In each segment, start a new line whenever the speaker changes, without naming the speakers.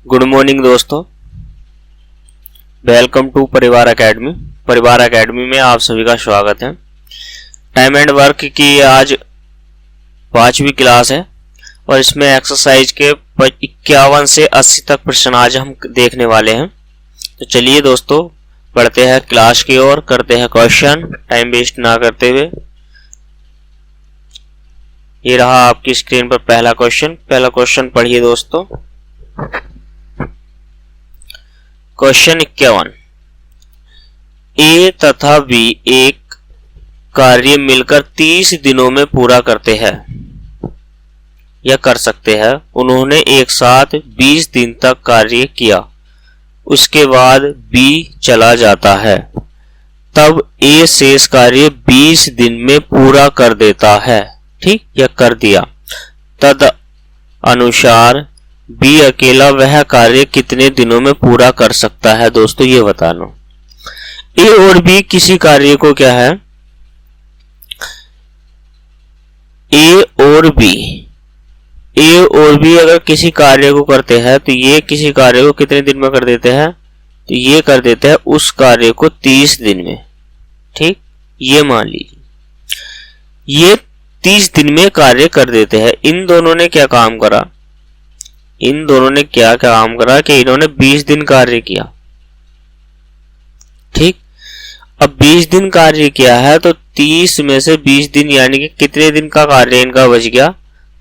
Good morning दोस्तों, welcome to परिवार academy. परिवार एकेडमी में आप सभी का स्वागत है। टाइम एंड वर्क की आज 5वीं क्लास है और इसमें एक्सरसाइज के 51 से 80 तक प्रश्न आज हम देखने वाले हैं। तो चलिए दोस्तों, पढ़ते हैं क्लास की ओर, करते हैं क्वेश्चन टाइम वेस्ट ना करते हुए। ये रहा आपकी स्क्रीन पर पहला क्वेश्चन पढ़िए दोस्तों। क्वेश्चन 51, ए तथा बी एक कार्य मिलकर 30 दिनों में पूरा करते हैं या कर सकते हैं। उन्होंने एक साथ 20 दिन तक कार्य किया, उसके बाद बी चला जाता है, तब ए शेष कार्य 20 दिन में पूरा कर देता है, ठीक, या कर दिया। तद अनुसार बी अकेला वह कार्य कितने दिनों में पूरा कर सकता है। दोस्तों ये बताना, ए और बी किसी कार्य को क्या है, ए और बी अगर किसी कार्य को करते हैं तो ये किसी कार्य को कितने दिन में कर देते हैं, तो ये कर देते हैं उस कार्य को 30 दिन में, ठीक। ये मान लीजिए ये 30 दिन में कार्य कर देते हैं। इन दोनों ने क्या काम करा, कि इन्होंने 20 दिन कार्य किया, ठीक। अब 20 दिन कार्य किया है तो 30 में से 20 दिन यानी कि कितने दिन का कार्य इनका बच गया,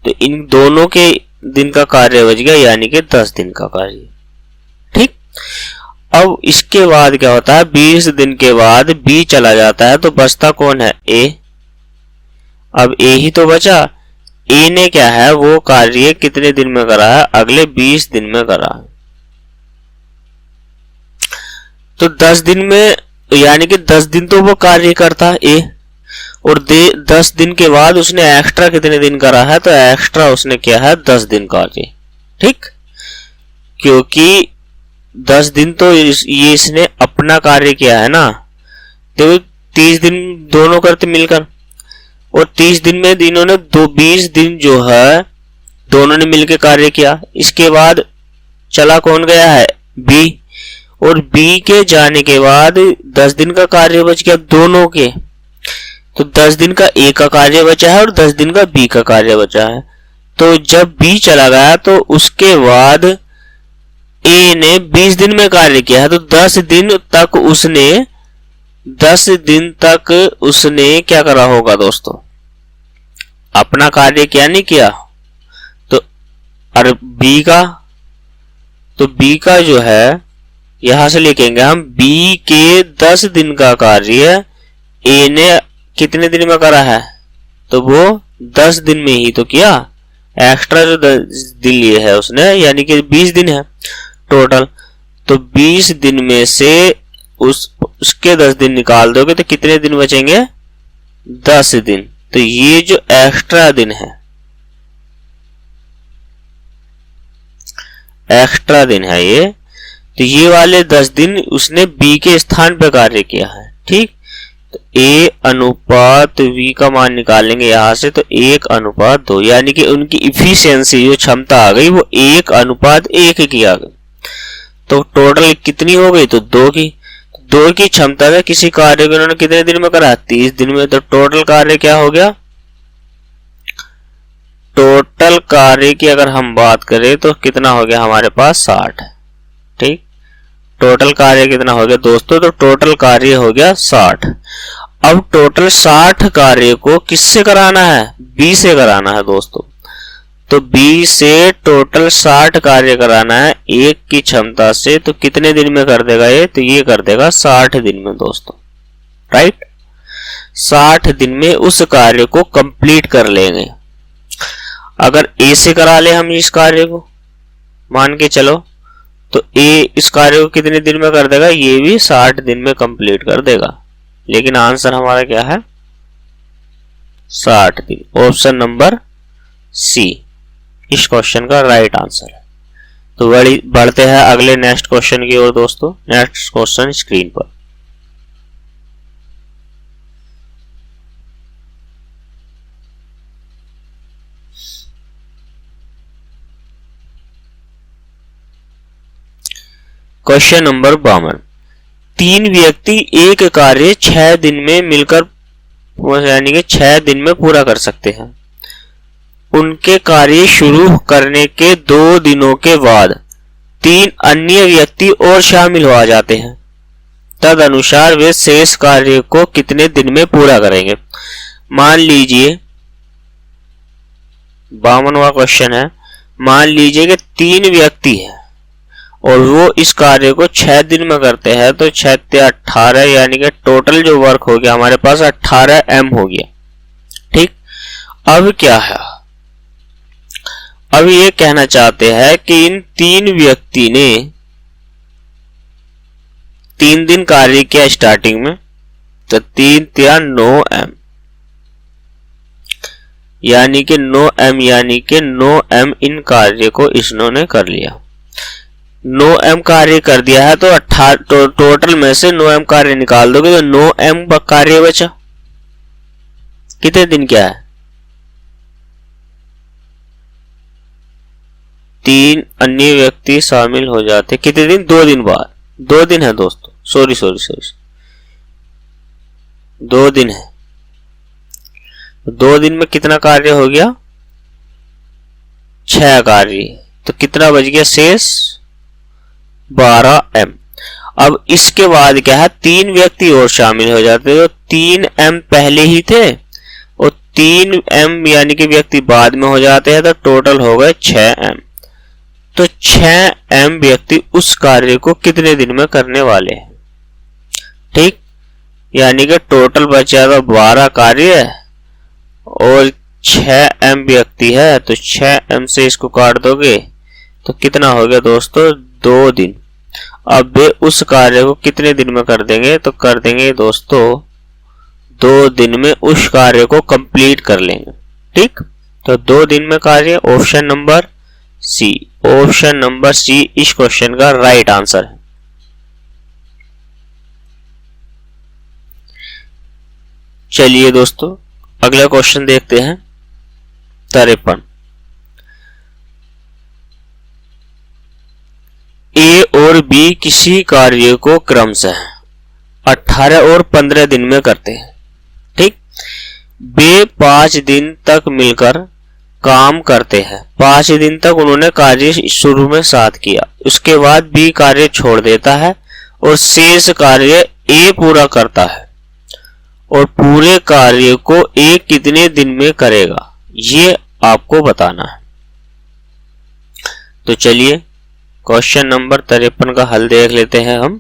तो इन दोनों के दिन का कार्य बच गया यानी कि 10 दिन का कार्य, ठीक। अब इसके बाद क्या होता है, 20 दिन के बाद बी चला जाता है तो बचता कौन है, ए। अब ए ही तो बचा। ए ने क्या है, वो कार्य कितने दिन में करा है, अगले 20 दिन में करा है। तो 10 दिन में यानी कि 10 दिन तो वो कार्य करता है ए, और 10 दिन के बाद उसने एक्स्ट्रा कितने दिन करा है, तो एक्स्ट्रा उसने किया है 10 दिन कार्य, ठीक। क्योंकि 10 दिन तो ये इसने अपना कार्य किया है ना, तो 30 दिन दोनों करते मिलकर, और 30 दिन में इन्होंने 20 दिन जो है दोनों ने मिलकर कार्य किया। इसके बाद चला कौन गया है, बी, और बी के जाने के बाद 10 दिन का कार्य बच गया दोनों के, तो 10 दिन का ए का कार्य बचा है और 10 दिन का बी का कार्य बचा है। तो जब बी चला गया तो उसके बाद ए ने 20 दिन में कार्य किया है, तो 10 दिन तक उसने क्या करा होगा दोस्तों, अपना कार्य क्या नहीं किया। तो और बी का जो है यहां से लिखेंगे हम, बी के 10 दिन का कार्य ए ने कितने दिन में करा है, तो वो 10 दिन में ही तो किया। एक्स्ट्रा जो 10 दिन लिए है उसने यानी कि 20 दिन है टोटल, तो 20 दिन में से उसके 10 दिन निकाल दोगे तो कितने दिन बचेंगे, 10 दिन। तो ये जो एक्स्ट्रा दिन है ये, तो ये वाले 10 दिन उसने बी के स्थान पर कार्य किया है, ठीक। तो ए अनुपात वी का मान निकालेंगे यहां से, तो 1:2 यानी कि उनकी इफिशियंसी जो क्षमता आ गई वो 1:1 की आ गई। तो टोटल कितनी हो गई, तो 2 की क्षमता से किसी कार्य को इन्होंने कितने दिन में करा, 30 दिन में। तो टोटल कार्य क्या हो गया, टोटल कार्य की अगर हम बात करें तो कितना हो गया हमारे पास, 60, ठीक। टोटल कार्य कितना हो गया दोस्तों, तो टोटल कार्य हो गया 60। अब टोटल 60 कार्य को किससे कराना है, बी से कराना है दोस्तों। तो बी से टोटल 60 कार्य कराना है एक की क्षमता से, तो कितने दिन में कर देगा ये, तो ये कर देगा 60 दिन में दोस्तों, राइट। 60 दिन में उस कार्य को कंप्लीट कर लेंगे। अगर ए से करा ले हम इस कार्य को, मान के चलो, तो ए इस कार्य को कितने दिन में कर देगा, ये भी 60 दिन में कंप्लीट कर देगा। लेकिन आंसर हमारा क्या है, 60 दिन। ऑप्शन नंबर सी इस क्वेश्चन का राइट आंसर है। तो बढ़ते हैं अगले नेक्स्ट क्वेश्चन की ओर दोस्तों। नेक्स्ट क्वेश्चन स्क्रीन पर, क्वेश्चन नंबर 52, 3 व्यक्ति एक कार्य 6 दिन में मिलकर यानी कि 6 दिन में पूरा कर सकते हैं। उनके कार्य शुरू करने के 2 दिनों के बाद 3 अन्य व्यक्ति और शामिल हो जाते हैं, तद अनुसार वे शेष कार्य को कितने दिन में पूरा करेंगे। मान लीजिए 52वां क्वेश्चन है, मान लीजिए कि 3 व्यक्ति हैं और वो इस कार्य को 6 दिन में करते हैं, तो 6 से 18 यानी कि टोटल जो वर्क हो गया हमारे पास 18 M हो गया। ठीक, अब क्या है, अब ये कहना चाहते हैं कि इन 3 व्यक्ति ने 3 दिन कार्य किया स्टार्टिंग में, तो 3 या 9 M यानी कि 9 M यानी कि 9 M इन कार्य को इन्होंने कर लिया। 9 M कार्य कर दिया है तो 18 टोटल में से 9 M कार्य निकाल दोगे तो 9 M कार्य बचा। कितने दिन क्या है, 3 अन्य व्यक्ति शामिल हो जाते, कितने दिन, 2 दिन बाद, 2 दिन है दोस्तों, सॉरी 2 दिन है। 2 दिन में कितना कार्य हो गया, 6 कार्य, तो कितना बच गया शेष 12 M। अब इसके बाद क्या है, 3 व्यक्ति और शामिल हो जाते, तो 3 M पहले ही थे और 3 M यानी कि व्यक्ति बाद में हो जाते हैं, तो टोटल हो गए 6 M। तो 6 M व्यक्ति उस कार्य को कितने दिन में करने वाले हैं। ठीक, यानी कि टोटल बचा तो 12 कार्य और 6 M व्यक्ति है, तो 6 M से इसको काट दोगे तो कितना हो गया दोस्तों, 2 दिन। अब वे उस कार्य को कितने दिन में कर देंगे, तो कर देंगे दोस्तों 2 दिन में उस कार्य को कंप्लीट कर लेंगे। ठीक, तो 2 दिन में कार्य, option number C, option number C इस क्वेश्चन का राइट आंसर है। चलिए दोस्तों अगला क्वेश्चन देखते हैं 53। ए और बी किसी कार्य को क्रमशः 18 और 15 दिन में करते हैं। ठीक, वे 5 दिन तक मिलकर काम करते हैं। 5 दिन तक उन्होंने कार्य शुरू में साथ किया, उसके बाद बी कार्य छोड़ देता है और शेष कार्य ए पूरा करता है, और पूरे कार्य को ए कितने दिन में करेगा, ये आपको बताना है। तो चलिए क्वेश्चन नंबर 53 का हल देख लेते हैं हम।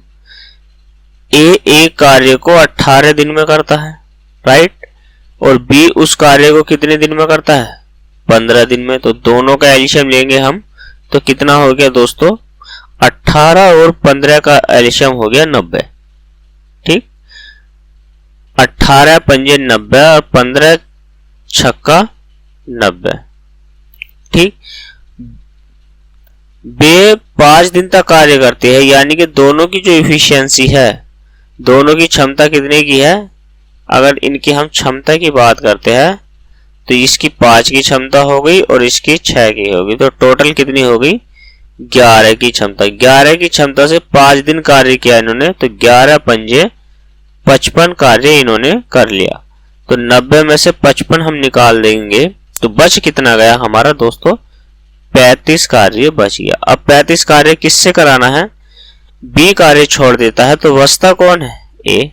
ए एक कार्य को 18 दिन में करता है, राइट, और बी उस कार्य को कितने दिन में करता है, 15 दिन में। तो दोनों का एलसीएम लेंगे हम, तो कितना हो गया दोस्तों, 18 और 15 का एलसीएम हो गया 90। ठीक, 18 पंजे 90 और 15 छक्का 90। ठीक, वे 5 दिन तक कार्य करते हैं, यानी कि दोनों की जो इफिशियंसी है, दोनों की क्षमता कितने की है, अगर इनकी हम क्षमता की बात करते हैं तो इसकी 5 की क्षमता हो गई और इसकी 6 की होगी, तो टोटल कितनी हो गई, 11 की क्षमता। 11 की क्षमता से 5 दिन कार्य किया इन्होंने, तो 11 पंजे 55 कार्य इन्होंने कर लिया। तो 90 में से 55 हम निकाल देंगे तो बच कितना गया हमारा दोस्तों, 35 कार्य बच गया। अब 35 कार्य किससे कराना है, बी कार्य छोड़ देता है, तो बचता कौन है, ए।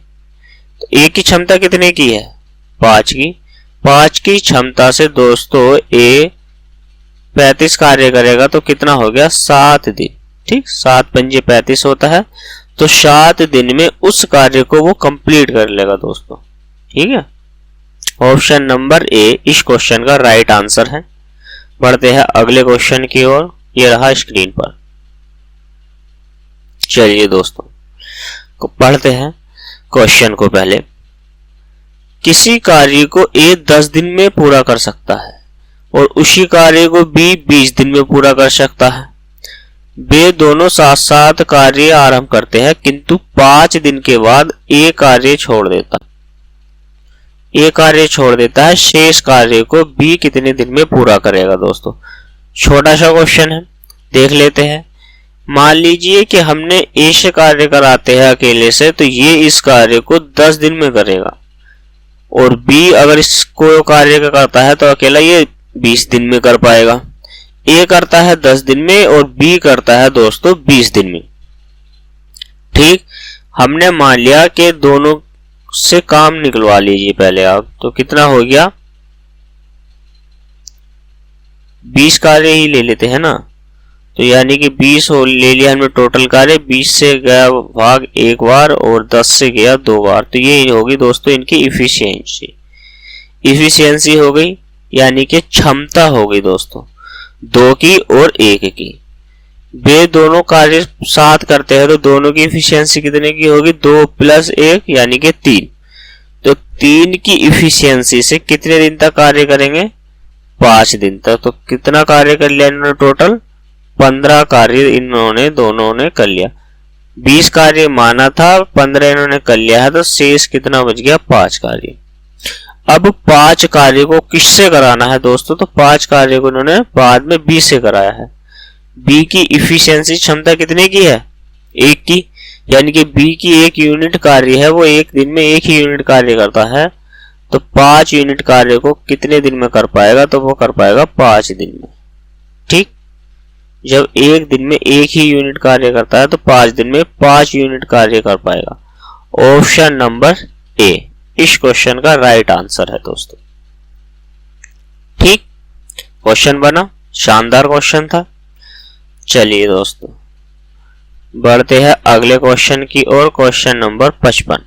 तो ए की क्षमता कितने की है, 5 की। 5 की क्षमता से दोस्तों ए 35 कार्य करेगा, तो कितना हो गया, 7 दिन। ठीक, 7 पंजे 35 होता है, तो 7 दिन में उस कार्य को वो कंप्लीट कर लेगा दोस्तों। ठीक है, ऑप्शन नंबर ए इस क्वेश्चन का राइट आंसर है। बढ़ते हैं अगले क्वेश्चन की ओर, ये रहा स्क्रीन पर। चलिए दोस्तों पढ़ते हैं क्वेश्चन को। पहले, किसी कार्य को ए 10 दिन में पूरा कर सकता है और उसी कार्य को बी 20 दिन में पूरा कर सकता है। वे दोनों साथ साथ कार्य आरंभ करते हैं, किंतु 5 दिन के बाद ए कार्य छोड़ देता है। ए कार्य छोड़ देता है, शेष कार्य को बी कितने दिन में पूरा करेगा दोस्तों। छोटा सा क्वेश्चन है, देख लेते हैं। मान लीजिए कि हमने ए से कार्य कराते हैं अकेले से, तो ये इस कार्य को 10 दिन में करेगा, और बी अगर इसको कार्य करता है तो अकेला ये 20 दिन में कर पाएगा। ए करता है 10 दिन में और बी करता है दोस्तों 20 दिन में। ठीक, हमने मान लिया कि दोनों से काम निकलवा लीजिए पहले आप, तो कितना हो गया, 20 कार्य ही ले लेते हैं ना, तो यानी कि 20 हो ले लिया हमने टोटल कार्य, 20 से गया भाग एक बार और 10 से गया 2 बार, तो ये होगी दोस्तों इनकी इफिशियंसी। इफिशियंसी हो गई यानी कि क्षमता हो गई दोस्तों 2 की और 1 की। वे दोनों कार्य साथ करते हैं तो दोनों की इफिशियंसी कितने की होगी, 2 + 1 यानी कि 3। तो 3 की इफिशियंसी से कितने दिन तक कार्य करेंगे, 5 दिन तक। तो कितना कार्य कर लिया इन्होंने टोटल, 15 कार्य इन्होंने दोनों ने कर लिया। 20 कार्य माना था, 15 इन्होंने कर लिया है, तो शेष कितना बच गया, 5 कार्य। अब 5 कार्य को किससे कराना है दोस्तों, तो 5 कार्य को इन्होंने बाद में बी से कराया है। बी की इफिशियंसी क्षमता कितने की है, 1 की, यानी कि बी की 1 यूनिट कार्य है, वो 1 दिन में 1 ही यूनिट कार्य करता है, तो 5 यूनिट कार्य को कितने दिन में कर पाएगा, तो वो कर पाएगा 5 दिन में। ठीक, जब 1 दिन में 1 ही यूनिट कार्य करता है तो 5 दिन में 5 यूनिट कार्य कर पाएगा। ऑप्शन नंबर ए इस क्वेश्चन का राइट आंसर है दोस्तों। ठीक, क्वेश्चन बना, शानदार क्वेश्चन था। चलिए दोस्तों बढ़ते हैं अगले क्वेश्चन की ओर। क्वेश्चन नंबर 55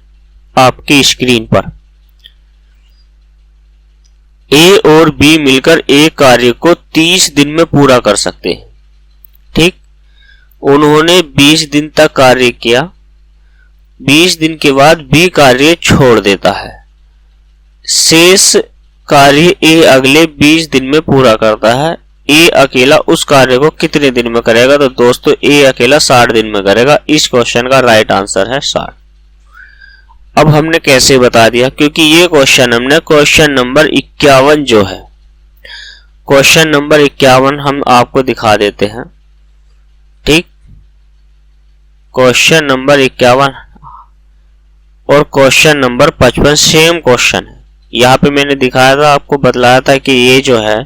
आपकी स्क्रीन पर। ए और बी मिलकर एक कार्य को 30 दिन में पूरा कर सकते हैं। ठीक, उन्होंने 20 दिन तक कार्य किया, 20 दिन के बाद बी कार्य छोड़ देता है। शेष कार्य ए अगले 20 दिन में पूरा करता है। ए अकेला उस कार्य को कितने दिन में करेगा, तो दोस्तों ए अकेला 60 दिन में करेगा। इस क्वेश्चन का राइट आंसर है 60। अब हमने कैसे बता दिया, क्योंकि ये क्वेश्चन हमने क्वेश्चन नंबर 51 जो है, क्वेश्चन नंबर 51 हम आपको दिखा देते हैं। ठीक, क्वेश्चन नंबर 51 और क्वेश्चन नंबर 55 सेम क्वेश्चन है। यहाँ पे मैंने दिखाया था, आपको बतलाया था कि ये जो है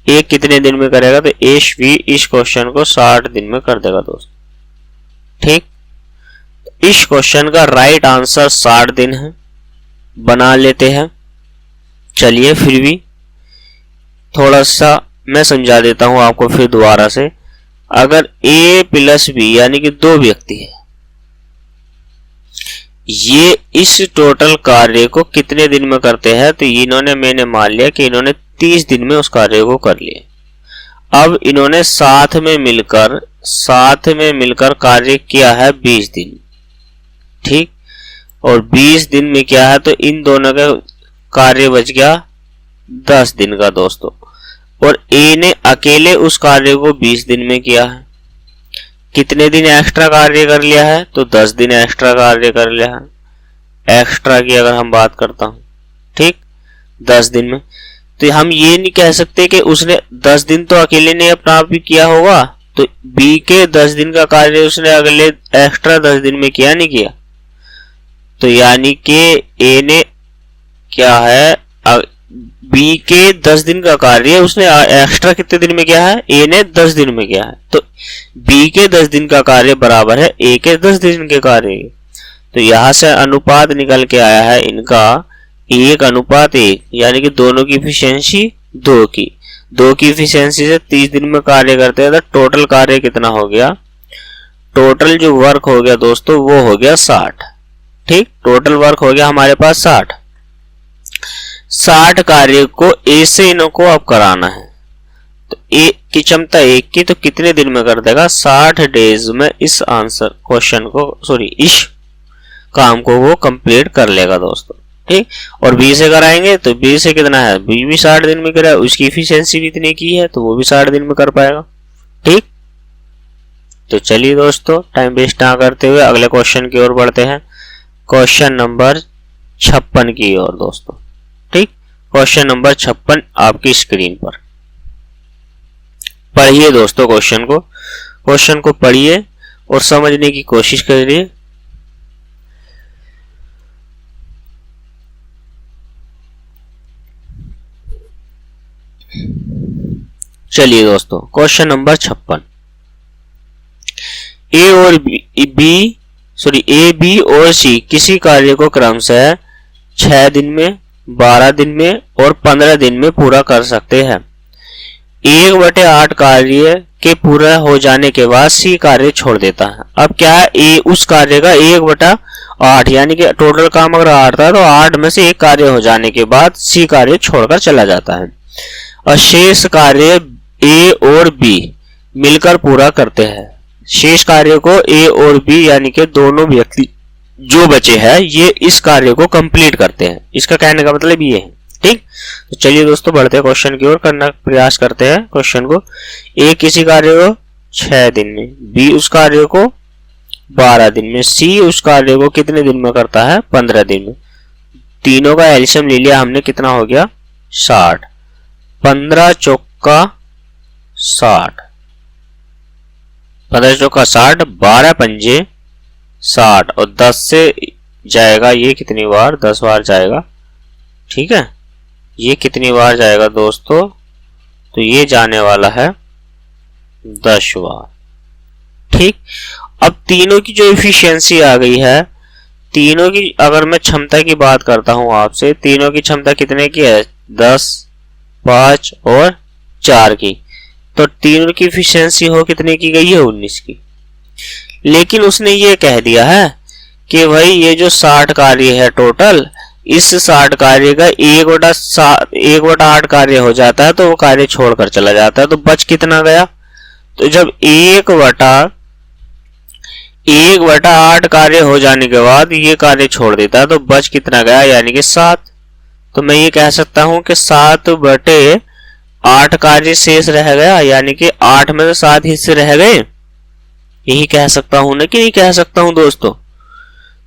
ए कितने दिन में करेगा, तो एश भी इस क्वेश्चन को 60 दिन में कर देगा दोस्त। ठीक, इस क्वेश्चन का राइट आंसर 60 दिन है, बना लेते हैं। चलिए फिर भी थोड़ा सा मैं समझा देता हूं आपको फिर दोबारा से। अगर ए प्लस बी यानी कि 2 व्यक्ति है, ये इस टोटल कार्य को कितने दिन में करते हैं, तो इन्होंने मैंने मान लिया कि इन्होंने 30 दिन में उस कार्य को कर लिया। अब इन्होंने साथ में मिलकर कार्य किया है 20 दिन। ठीक, और 20 दिन में क्या है, तो इन दोनों का कार्य बच गया 10 दिन का दोस्तों। और ए ने अकेले उस कार्य को 20 दिन में किया है। कितने दिन एक्स्ट्रा कार्य कर लिया है, तो 10 दिन एक्स्ट्रा कार्य कर लिया है। एक्स्ट्रा की अगर हम बात करता हूं, ठीक, 10 दिन में, तो हम ये नहीं कह सकते कि उसने 10 दिन तो अकेले ने अपना आप ही किया होगा, तो बी के 10 दिन का कार्य उसने अगले एक्स्ट्रा 10 दिन में किया नहीं किया, तो यानी कि ए ने क्या है, बी के 10 दिन का कार्य उसने एक्स्ट्रा कितने दिन में किया है, ए ने 10 दिन में किया है, तो बी के 10 दिन का कार्य बराबर है ए के 10 दिन के कार्य। तो यहां से अनुपात निकल के आया है इनका 1:1, यानी कि दोनों की इफिशियंसी 2 की। 2 की इफिशियंसी से 30 दिन में कार्य करते हैं, तो टोटल कार्य कितना हो गया, टोटल जो वर्क हो गया दोस्तों वो हो गया 60। ठीक, टोटल वर्क हो गया हमारे पास 60 कार्य को ए से इनको अब कराना है, तो ए की क्षमता 1 की, तो कितने दिन में कर देगा, 60 डेज में इस आंसर क्वेश्चन को इस काम को वो कंप्लीट कर लेगा दोस्तों। ठीक, और बी से कराएंगे तो बी से कितना है, बी भी 60 दिन में करेगा, उसकी इफिशियंसी भी इतनी की है, तो वो भी 60 दिन में कर पाएगा। ठीक, तो चलिए दोस्तों टाइम वेस्ट ना करते हुए अगले क्वेश्चन की ओर बढ़ते हैं, क्वेश्चन नंबर 56 की ओर दोस्तों। ठीक, क्वेश्चन नंबर 56 आपकी स्क्रीन पर पढ़िए दोस्तों क्वेश्चन को। क्वेश्चन को पढ़िए और समझने की कोशिश करिए। चलिए दोस्तों, क्वेश्चन नंबर 56। ए बी और सी किसी कार्य को क्रमशः 6 दिन में, 12 दिन में और 15 दिन में पूरा कर सकते हैं। 1/8 कार्य के पूरा हो जाने के बाद सी कार्य छोड़ देता है। अब क्या है, ए उस कार्य का 1/8 यानी कि टोटल काम अगर 8 था तो 8 में से एक कार्य हो जाने के बाद सी कार्य छोड़कर चला जाता है और शेष कार्य ए और बी मिलकर पूरा करते हैं। शेष कार्य को ए और बी यानी कि दोनों व्यक्ति जो बचे हैं ये इस कार्य को कंप्लीट करते हैं। इसका कहने का मतलब ये है। ठीक, तो चलिए दोस्तों बढ़ते हैं क्वेश्चन की ओर, करना प्रयास करते हैं क्वेश्चन को। ए किसी कार्य को 6 दिन में, बी उस कार्य को 12 दिन में, सी उस कार्य को कितने दिन में करता है, 15 दिन में। तीनों का एलसीएम ले लिया हमने, कितना हो गया 60। 15 चौका 60, 15 चौका 60, 12 पंजे 60 और 10 से जाएगा ये कितनी बार, 10 बार जाएगा। ठीक है, ये कितनी बार जाएगा दोस्तों, तो ये जाने वाला है 10 बार। ठीक, अब तीनों की जो एफिशिएंसी आ गई है, तीनों की अगर मैं क्षमता की बात करता हूं आपसे, तीनों की क्षमता कितने की है, 10, 5 और 4 की, तो तीनों की एफिशिएंसी हो कितने की गई है, 19 की। लेकिन उसने ये कह दिया है कि भाई ये जो 60 कार्य है टोटल, इस 60 कार्य का 1/8 कार्य हो जाता है तो वो कार्य छोड़कर चला जाता है, तो बच कितना गया, तो जब 1/8 कार्य हो जाने के बाद ये कार्य छोड़ देता है तो बच कितना गया, यानी कि 7। तो मैं ये कह सकता हूं कि 7/8 कार्य शेष रह गया, यानी कि 8 में से 7 हिस्से रह गए। यही कह सकता हूं ना कि नहीं कह सकता हूं दोस्तों।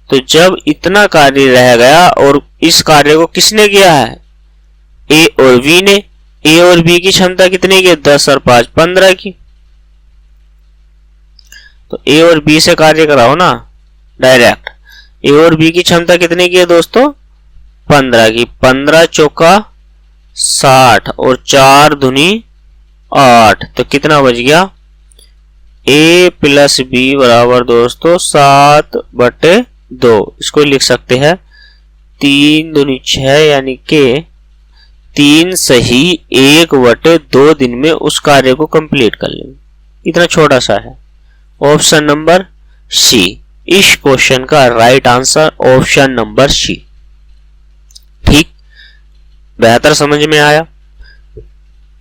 तो जब इतना कार्य रह गया और इस कार्य को किसने किया है, ए और बी ने। ए और बी की क्षमता कितनी की, 10 और 5 15 की। तो ए और बी से कार्य कराओ ना डायरेक्ट। ए और बी की क्षमता कितनी की है दोस्तों, 15 की। 15 चौका 60 और 4 दूनी 8, तो कितना बच गया, ए प्लस बी बराबर दोस्तों 7/2। इसको लिख सकते हैं 3 दूनी 6, यानी कि 3 सही 1/2 दिन में उस कार्य को कंप्लीट कर लेंगे। इतना छोटा सा है। ऑप्शन नंबर सी, इस क्वेश्चन का right answer option number C. ठीक, बेहतर समझ में आया।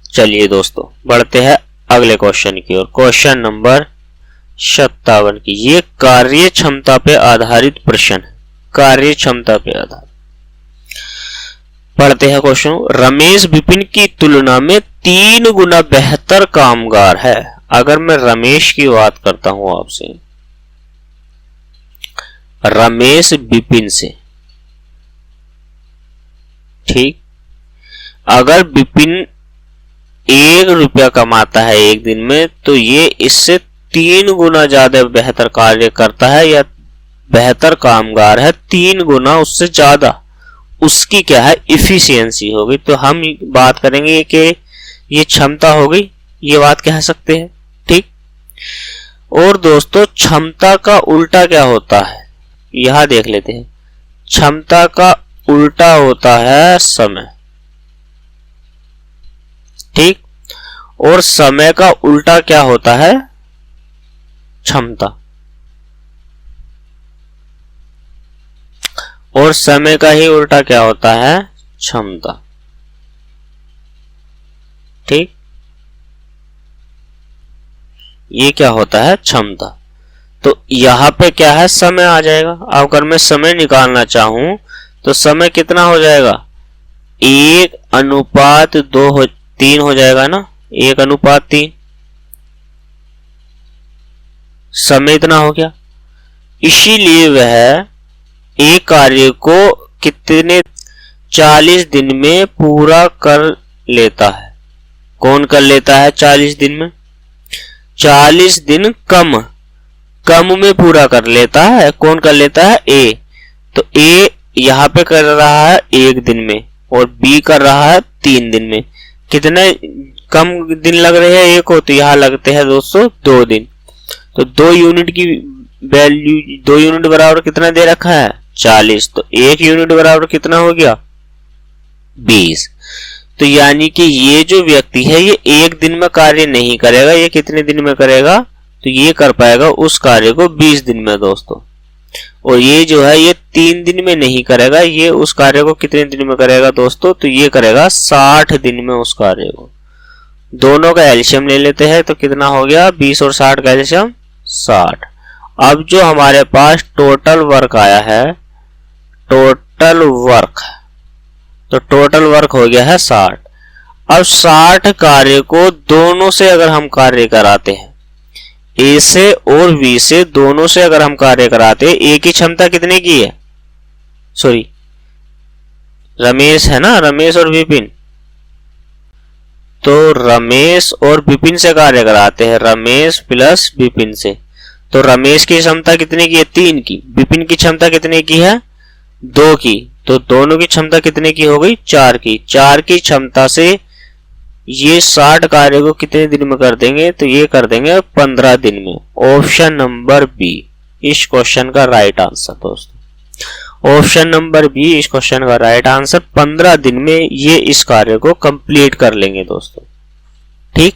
चलिए दोस्तों बढ़ते हैं अगले क्वेश्चन की ओर। क्वेश्चन नंबर 57 की, ये कार्य क्षमता पे आधारित प्रश्न है। कार्य क्षमता पे आधारित पढ़ते हैं क्वेश्चन। रमेश विपिन की तुलना में 3 गुना बेहतर कामगार है। अगर मैं रमेश की बात करता हूं आपसे, रमेश विपिन से, ठीक, अगर विपिन 1 रुपया कमाता है एक दिन में, तो ये इससे 3 गुना ज्यादा बेहतर कार्य करता है, या बेहतर कामगार है 3 गुना उससे ज्यादा। उसकी क्या है, इफिशियंसी होगी। तो हम बात करेंगे कि ये क्षमता हो गई, ये बात कह सकते हैं। ठीक, और दोस्तों क्षमता का उल्टा क्या होता है, यहां देख लेते हैं। क्षमता का उल्टा होता है समय। ठीक, और समय का उल्टा क्या होता है, क्षमता। और समय का ही उल्टा क्या होता है, क्षमता। ठीक, ये क्या होता है, क्षमता। तो यहां पे क्या है, समय आ जाएगा। अगर मैं समय निकालना चाहूं तो समय कितना हो जाएगा, 1:3 हो जाएगा ना, 1:3। समय इतना हो गया। इसीलिए वह एक कार्य को कितने 40 दिन में पूरा कर लेता है। कौन कर लेता है 40 दिन में, 40 दिन कम में पूरा कर लेता है। कौन कर लेता है? ए। तो ए यहाँ पे कर रहा है 1 दिन में और बी कर रहा है 3 दिन में। कितने कम दिन लग रहे हैं ए को? तो यहाँ लगते हैं दोस्तों 2 दिन। तो 2 यूनिट की वैल्यू, 2 यूनिट बराबर कितना दे रखा है? 40। तो 1 यूनिट बराबर कितना हो गया? 20। तो यानी कि ये जो व्यक्ति है ये 1 दिन में कार्य नहीं करेगा, ये कितने दिन में करेगा? तो ये कर पाएगा उस कार्य को 20 दिन में दोस्तों। और ये जो है ये 3 दिन में नहीं करेगा, ये उस कार्य को कितने दिन में करेगा दोस्तों? तो ये करेगा 60 दिन में उस कार्य को। दोनों का एलसीएम ले लेते हैं तो कितना हो गया? 20 और 60 का एलसीएम 60। अब जो हमारे पास टोटल वर्क आया है, टोटल वर्क, तो टोटल वर्क हो गया है 60। अब 60 कार्य को दोनों से अगर हम कार्य कराते हैं, ए से और बी से, दोनों से अगर हम कार्य कराते हैं, ए की क्षमता कितने की है? सॉरी, रमेश है ना, रमेश और विपिन। तो रमेश और विपिन से कार्य कराते हैं, रमेश प्लस विपिन से। तो रमेश की क्षमता कितने की है? 3 की। विपिन की क्षमता कितने की है? 2 की। तो दोनों की क्षमता कितने की हो गई? 4 की। 4 की क्षमता से ये 60 कार्य को कितने दिन में कर देंगे? तो ये कर देंगे 15 दिन में। ऑप्शन नंबर बी इस क्वेश्चन का राइट आंसर दोस्तों। ऑप्शन नंबर बी इस क्वेश्चन का राइट आंसर। 15 दिन में ये इस कार्य को कंप्लीट कर लेंगे दोस्तों। ठीक,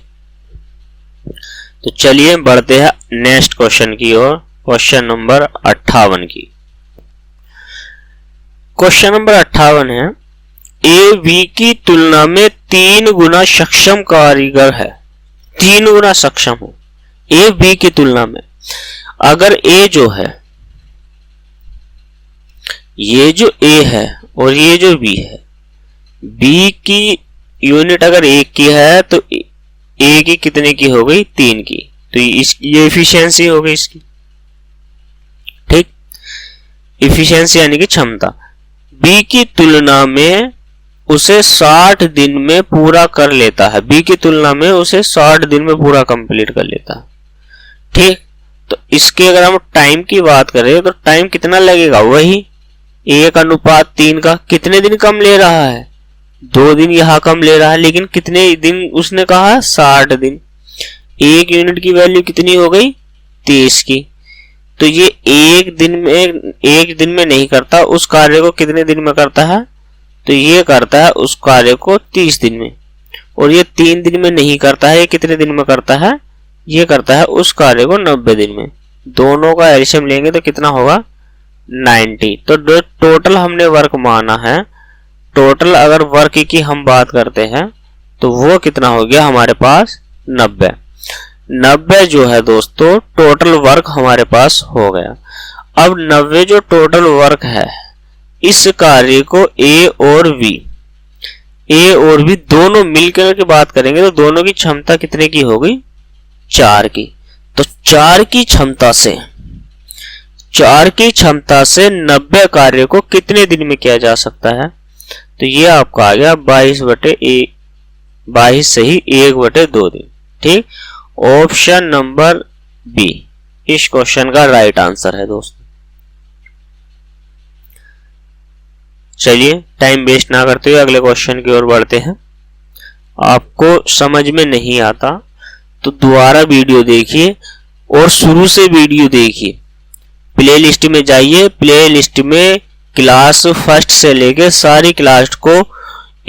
तो चलिए बढ़ते हैं नेक्स्ट क्वेश्चन की ओर, क्वेश्चन नंबर 58 की। क्वेश्चन नंबर 58 है, ए बी की तुलना में 3 गुना सक्षम कारीगर है। 3 गुना सक्षम हो ए बी की तुलना में। अगर ए जो है, ये जो ए है और ये जो बी है, बी की यूनिट अगर 1 की है तो ए की कितने की हो गई? 3 की। तो ये एफिशिएंसी हो गई इसकी। ठीक, एफिशिएंसी यानी कि क्षमता। बी की तुलना में उसे 60 दिन में पूरा कर लेता है। बी की तुलना में उसे 60 दिन में पूरा कंप्लीट कर लेता है। ठीक, तो इसके अगर हम टाइम की बात करें तो टाइम कितना लगेगा? वही 1:3 का। कितने दिन कम ले रहा है? 2 दिन यहां कम ले रहा है, लेकिन कितने दिन उसने कहा? 60 दिन। 1 यूनिट की वैल्यू कितनी हो गई? 30 की। तो ये 1 दिन में नहीं करता, उस कार्य को कितने दिन में करता है? तो ये करता है उस कार्य को 30 दिन में। और ये 3 दिन में नहीं करता है, ये कितने दिन में करता है? ये करता है उस कार्य को 90 दिन में। दोनों का एलसीएम लेंगे तो कितना होगा? 90। तो टोटल हमने वर्क माना है, टोटल अगर वर्क की हम बात करते हैं तो वो कितना हो गया हमारे पास? 90। 90 जो है दोस्तों टोटल वर्क हमारे पास हो गया। अब 90 जो टोटल वर्क है, इस कार्य को ए और बी दोनों मिलकर के बात करेंगे तो दोनों की क्षमता कितने की हो गई? 4 की। तो 4 की क्षमता से 90 कार्य को कितने दिन में किया जा सकता है? तो ये आपका आ गया 22 से ही 1/2 दिन। ठीक, ऑप्शन नंबर बी इस क्वेश्चन का राइट आंसर है दोस्तों। चलिए टाइम वेस्ट ना करते हुए अगले क्वेश्चन की ओर बढ़ते हैं। आपको समझ में नहीं आता तो दोबारा वीडियो देखिए और शुरू से वीडियो देखिए। प्लेलिस्ट में जाइए, प्लेलिस्ट में क्लास फर्स्ट से लेकर सारी क्लास को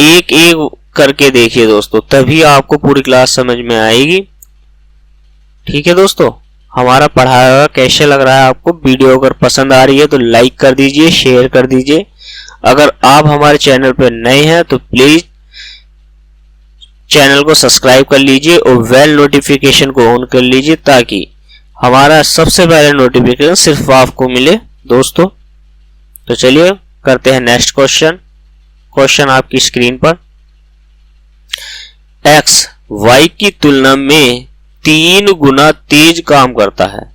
एक एक करके देखिए दोस्तों, तभी आपको पूरी क्लास समझ में आएगी। ठीक है दोस्तों, हमारा पढ़ाया हुआ कैसे लग रहा है आपको? वीडियो अगर पसंद आ रही है तो लाइक कर दीजिए, शेयर कर दीजिए। अगर आप हमारे चैनल पर नए हैं तो प्लीज चैनल को सब्सक्राइब कर लीजिए और बेल नोटिफिकेशन को ऑन कर लीजिए ताकि हमारा सबसे पहले नोटिफिकेशन सिर्फ आपको मिले दोस्तों। तो चलिए करते हैं नेक्स्ट क्वेश्चन। क्वेश्चन आपकी स्क्रीन पर, x y की तुलना में 3 गुना तेज काम करता है,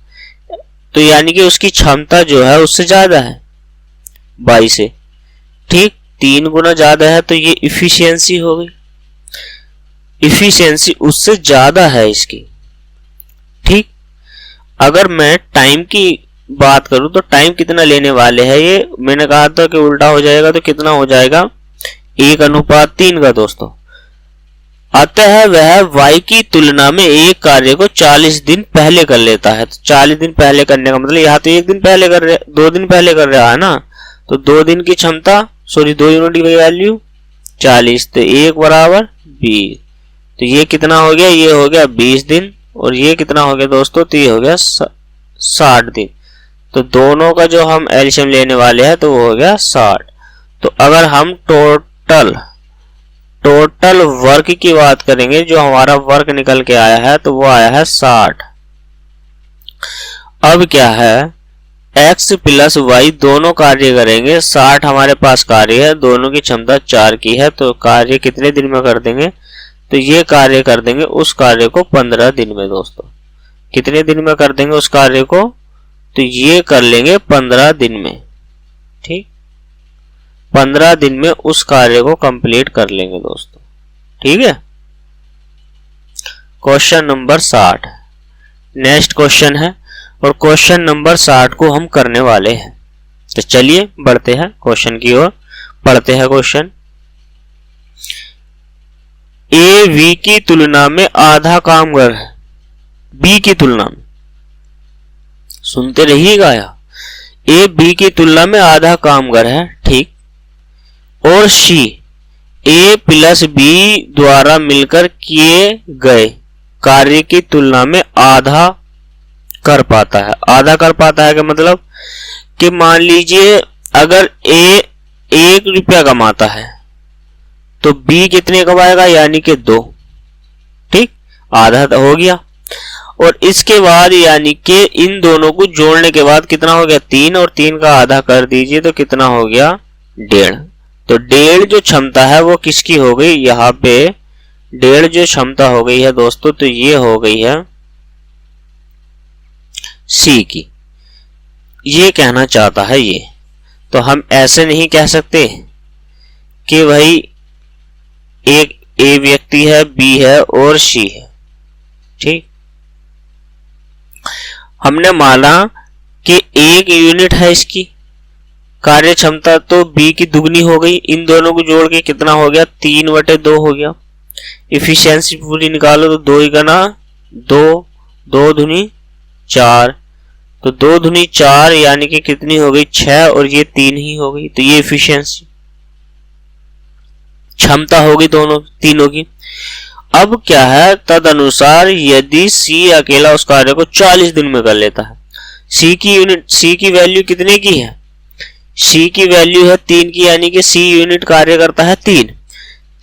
तो यानी कि उसकी क्षमता जो है उससे ज्यादा है y से। ठीक, 3 गुना ज्यादा है तो ये इफिशियंसी हो गई, इफिशियंसी उससे ज्यादा है इसकी। अगर मैं टाइम की बात करूं तो टाइम कितना लेने वाले हैं ये मैंने कहा था कि उल्टा हो जाएगा, तो कितना हो जाएगा 1:3 का दोस्तों। अतः वह y की तुलना में एक कार्य को 40 दिन पहले कर लेता है। तो 40 दिन पहले करने का मतलब यहाँ तो 1 दिन पहले कर रहे, 2 दिन पहले कर रहा है ना, तो 2 दिन की क्षमता 2 यूनिट की वैल्यू 40, तो 1 बराबर 20। तो ये कितना हो गया, ये हो गया 20 दिन, और ये कितना हो गया दोस्तों, तो ये हो गया 60 दिन। तो दोनों का जो हम एलसीएम लेने वाले हैं तो वो हो गया 60। तो अगर हम टोटल वर्क की बात करेंगे, जो हमारा वर्क निकल के आया है तो वो आया है 60। अब क्या है, x प्लस y दोनों कार्य करेंगे, 60 हमारे पास कार्य है, दोनों की क्षमता 4 की है, तो कार्य कितने दिन में कर देंगे, तो ये कार्य कर देंगे उस कार्य को 15 दिन में दोस्तों। कितने दिन में कर देंगे उस कार्य को, तो ये कर लेंगे 15 दिन में। ठीक, 15 दिन में उस कार्य को कंप्लीट कर लेंगे दोस्तों। ठीक है, क्वेश्चन नंबर 60 नेक्स्ट क्वेश्चन है, और क्वेश्चन नंबर 60 को हम करने वाले हैं। तो चलिए बढ़ते हैं क्वेश्चन की ओर, पढ़ते हैं क्वेश्चन। ए बी की तुलना में आधा काम कर है, बी की तुलना में, सुनते रहिएगा यहाँ, ए बी की तुलना में आधा कामगार है, ठीक, और सी ए प्लस बी द्वारा मिलकर किए गए कार्य की तुलना में आधा कर पाता है। आधा कर पाता है का मतलब कि मान लीजिए अगर ए 1 रुपया कमाता है तो बी कितने कमाएगा, यानी कि 2। ठीक, आधा तो हो गया, और इसके बाद यानी कि इन दोनों को जोड़ने के बाद कितना हो गया 3, और 3 का आधा कर दीजिए तो कितना हो गया 1.5। तो 1.5 जो क्षमता है वो किसकी हो गई, यहाँ पे 1.5 जो क्षमता हो गई है दोस्तों, तो ये हो गई है सी की। ये कहना चाहता है ये, तो हम ऐसे नहीं कह सकते कि भाई एक ए व्यक्ति है, बी है और सी है। ठीक, हमने माना कि 1 यूनिट है इसकी कार्य क्षमता, तो बी की दुगनी हो गई, इन दोनों को जोड़ के कितना हो गया 3/2 हो गया। इफिशियंसी पूरी निकालो तो 2 गुना 2, 2 दूनी 4, तो 2 दूनी 4 यानी कि कितनी हो गई 6, और ये 3 ही हो गई। तो ये इफिशियंसी क्षमता होगी दोनों तीनों की। अब क्या है, तद अनुसार यदि सी अकेला उस कार्य को 40 दिन में कर लेता है, सी की वैल्यू कितने की है, सी की वैल्यू है 3 की, यानी कि सी यूनिट कार्य करता है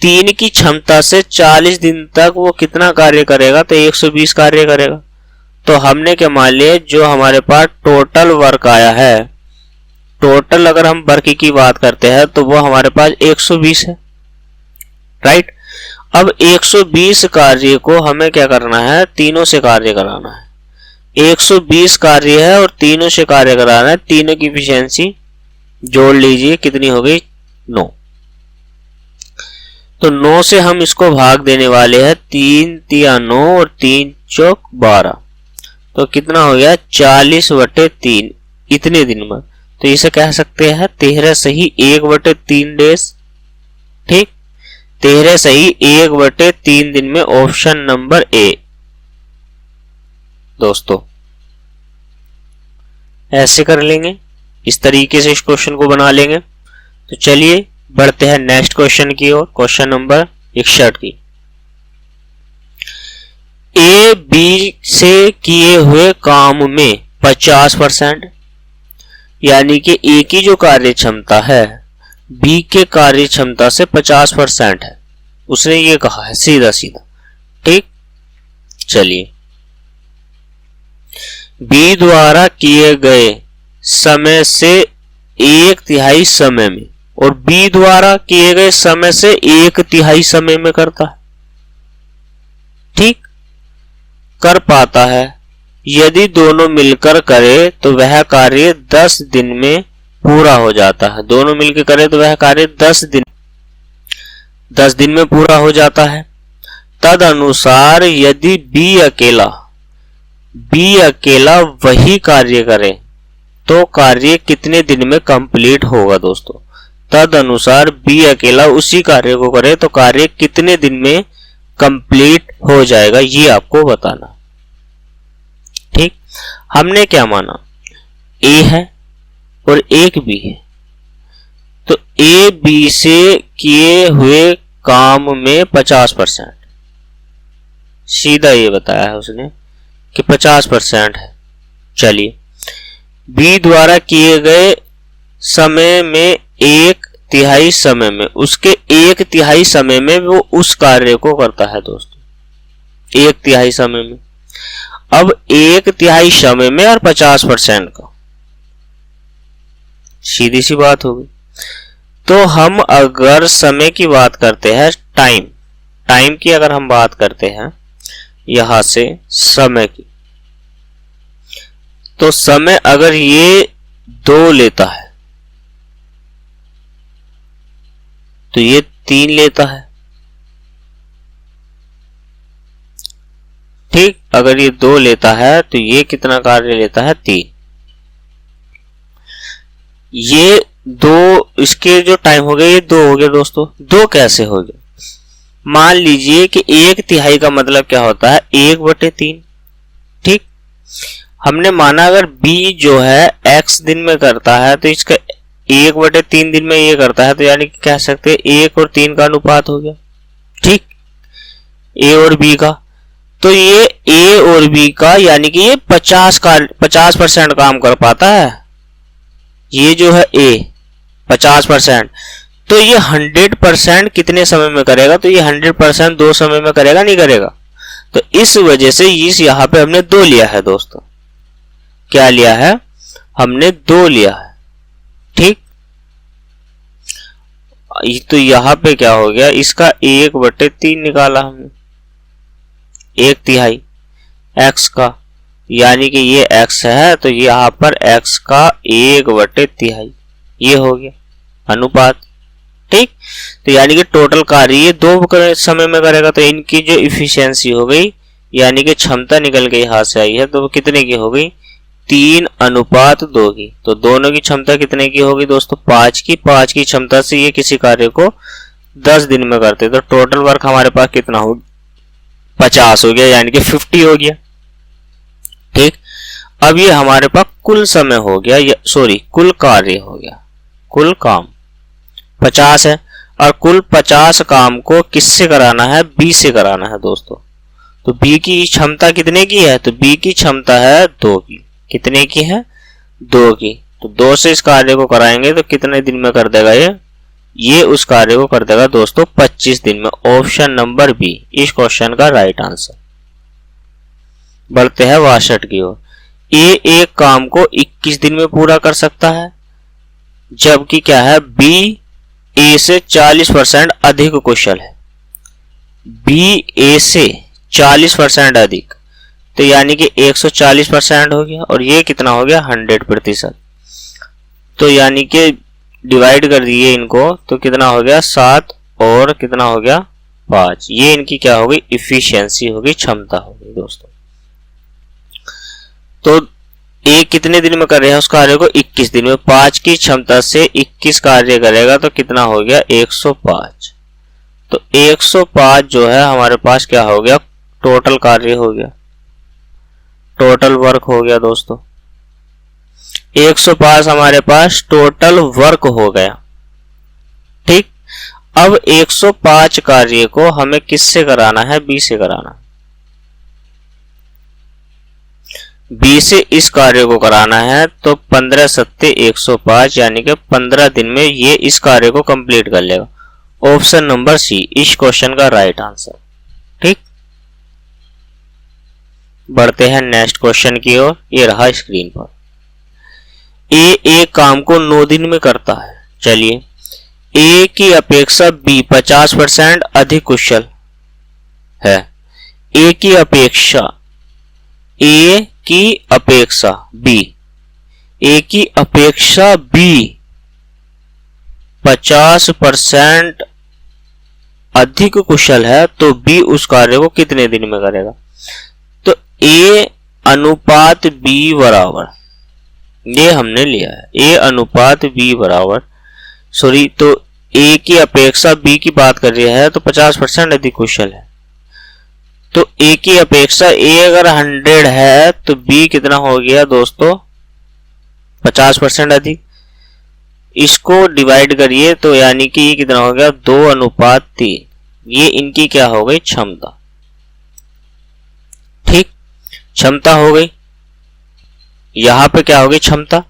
3 की क्षमता से 40 दिन तक वो कितना कार्य करेगा, तो 120 कार्य करेगा। तो हमने क्या मान लिया, जो हमारे पास टोटल वर्क आया है, टोटल अगर हम वर्क की बात करते हैं तो वो हमारे पास 120 है, राइट। अब 120 कार्य को हमें क्या करना है, तीनों से कार्य कराना है। 120 कार्य है और तीनों से कार्य कराना है, तीनों की एफिशिएंसी जोड़ लीजिए कितनी हो गई 9। तो 9 से हम इसको भाग देने वाले हैं, 3 तिया 9 और 3 चौक 12, तो कितना हो गया 40/3 इतने दिन में। तो इसे कह सकते हैं 13 सही 1/3 डेज। ठीक, 13 सही 1/3 दिन में, ऑप्शन नंबर ए दोस्तों। ऐसे कर लेंगे, इस तरीके से इस क्वेश्चन को बना लेंगे। तो चलिए बढ़ते हैं नेक्स्ट क्वेश्चन की ओर, क्वेश्चन नंबर 61 की। ए बी से किए हुए काम में 50%, यानी कि ए की जो कार्य क्षमता है बी के कार्य क्षमता से 50% है, उसने ये कहा है सीधा सीधा। ठीक, चलिए बी द्वारा किए गए समय से 1/3 समय में, और बी द्वारा किए गए समय से 1/3 समय में करता है। ठीक, कर पाता है। यदि दोनों मिलकर करे तो वह कार्य 10 दिन में पूरा हो जाता है। दोनों मिलकर करे तो वह कार्य 10 दिन में पूरा हो जाता है। तद अनुसार यदि बी अकेला वही कार्य करे तो कार्य कितने दिन में कंप्लीट होगा दोस्तों। तद अनुसार बी अकेला उसी कार्य को करे तो कार्य कितने दिन में कंप्लीट हो जाएगा, ये आपको बताना। ठीक, हमने क्या माना, ए है और एक बी है, तो ए बी से किए हुए काम में 50%, सीधा ये बताया है उसने कि 50% है। चलिए, बी द्वारा किए गए समय में 1/3 समय में, उसके 1/3 समय में वो उस कार्य को करता है दोस्तों, 1/3 समय में। अब 1/3 समय में और 50% का, सीधी सी बात होगी। तो हम अगर समय की बात करते हैं, टाइम की अगर हम बात करते हैं यहां से समय की, तो समय अगर ये 2 लेता है तो ये 3 लेता है। ठीक, अगर ये 2 लेता है तो ये कितना कार्य लेता है, 3। ये 2, इसके जो टाइम हो गया ये 2 हो गया दोस्तों। 2 कैसे हो गया, मान लीजिए कि 1/3 का मतलब क्या होता है, 1/3। ठीक, हमने माना अगर B जो है x दिन में करता है तो इसका 1/3 दिन में ये करता है, तो यानी कि कह सकते हैं 1 और 3 का अनुपात हो गया। ठीक, A और B का, तो ये A और B का यानी कि ये 50% काम कर पाता है। ये जो है A 50%, तो ये 100% कितने समय में करेगा, तो ये 100% 2 समय में करेगा, नहीं करेगा। तो इस वजह से इस यहां पे हमने 2 लिया है दोस्तों। क्या लिया है, हमने 2 लिया है। ठीक, तो यहां पे क्या हो गया, इसका 1/3 निकाला हमने, 1/3 x का, यानी कि ये x है तो यहां पर x का 1/3 ये हो गया अनुपात। ठीक, तो यानी कि टोटल कार्य ये 2 समय में करेगा, तो इनकी जो इफिशियंसी हो गई यानी कि क्षमता निकल के यहां से आई है, तो वो कितने की हो गई, 3:2 की। तो दोनों की क्षमता कितने की होगी दोस्तों, 5 की। 5 की क्षमता से ये किसी कार्य को 10 दिन में करते, तो टोटल वर्क हमारे पास कितना हो, 50 हो गया, यानी कि 50 हो गया। ठीक, अब ये हमारे पास कुल समय हो गया, सॉरी कुल कार्य हो गया, कुल काम 50 है, और कुल 50 काम को किससे कराना है, बी से कराना है दोस्तों। तो बी की क्षमता कितने की है, तो बी की क्षमता है 2 की। कितने की है, 2 की। तो 2 से इस कार्य को कराएंगे तो कितने दिन में कर देगा ये उस कार्य को कर देगा दोस्तों 25 दिन में। ऑप्शन नंबर बी इस क्वेश्चन का राइट आंसर। बढ़ते हैं 62 की ओर। ए एक काम को 21 दिन में पूरा कर सकता है, जबकि क्या है, बी ए से 40% अधिक कुशल है। बी ए से 40% अधिक, तो यानी कि 140% हो गया, और ये कितना हो गया 100%। तो यानी कि डिवाइड कर दिए इनको तो कितना हो गया 7 और कितना हो गया 5। ये इनकी क्या हो गई, इफिशियंसी हो गई, क्षमता हो गई दोस्तों। तो ए कितने दिन में कर रहे हैं उस कार्य को, 21 दिन में। 5 की क्षमता से 21 कार्य करेगा तो कितना हो गया 105। तो 105 जो है हमारे पास क्या हो गया, टोटल कार्य हो गया, टोटल वर्क हो गया दोस्तों। 105 हमारे पास टोटल वर्क हो गया। ठीक, अब 105 कार्य को हमें किससे कराना है, बी से कराना। बी से इस कार्य को कराना है तो 15 सत्ते 105 यानी कि 15 दिन में ये इस कार्य को कंप्लीट कर लेगा। ऑप्शन नंबर सी इस क्वेश्चन का राइट आंसर। ठीक, बढ़ते हैं नेक्स्ट क्वेश्चन की ओर। ये रहा स्क्रीन पर। ए एक काम को 9 दिन में करता है। चलिए, ए की अपेक्षा बी 50% अधिक कुशल है। ए की अपेक्षा बी, ए की अपेक्षा बी 50% अधिक कुशल है, तो बी उस कार्य को कितने दिन में करेगा। तो ए अनुपात b बराबर, ये हमने लिया है a अनुपात b बराबर, सॉरी तो a की अपेक्षा b की बात कर रही है तो 50% अधिक कुशल है। तो a की अपेक्षा a अगर 100 है तो b कितना हो गया दोस्तों 50% अधिक। इसको डिवाइड करिए तो यानी कि ये कितना हो गया 2:3। ये इनकी क्या हो गई क्षमता, ठीक, क्षमता हो गई। यहां पे क्या हो गई क्षमता,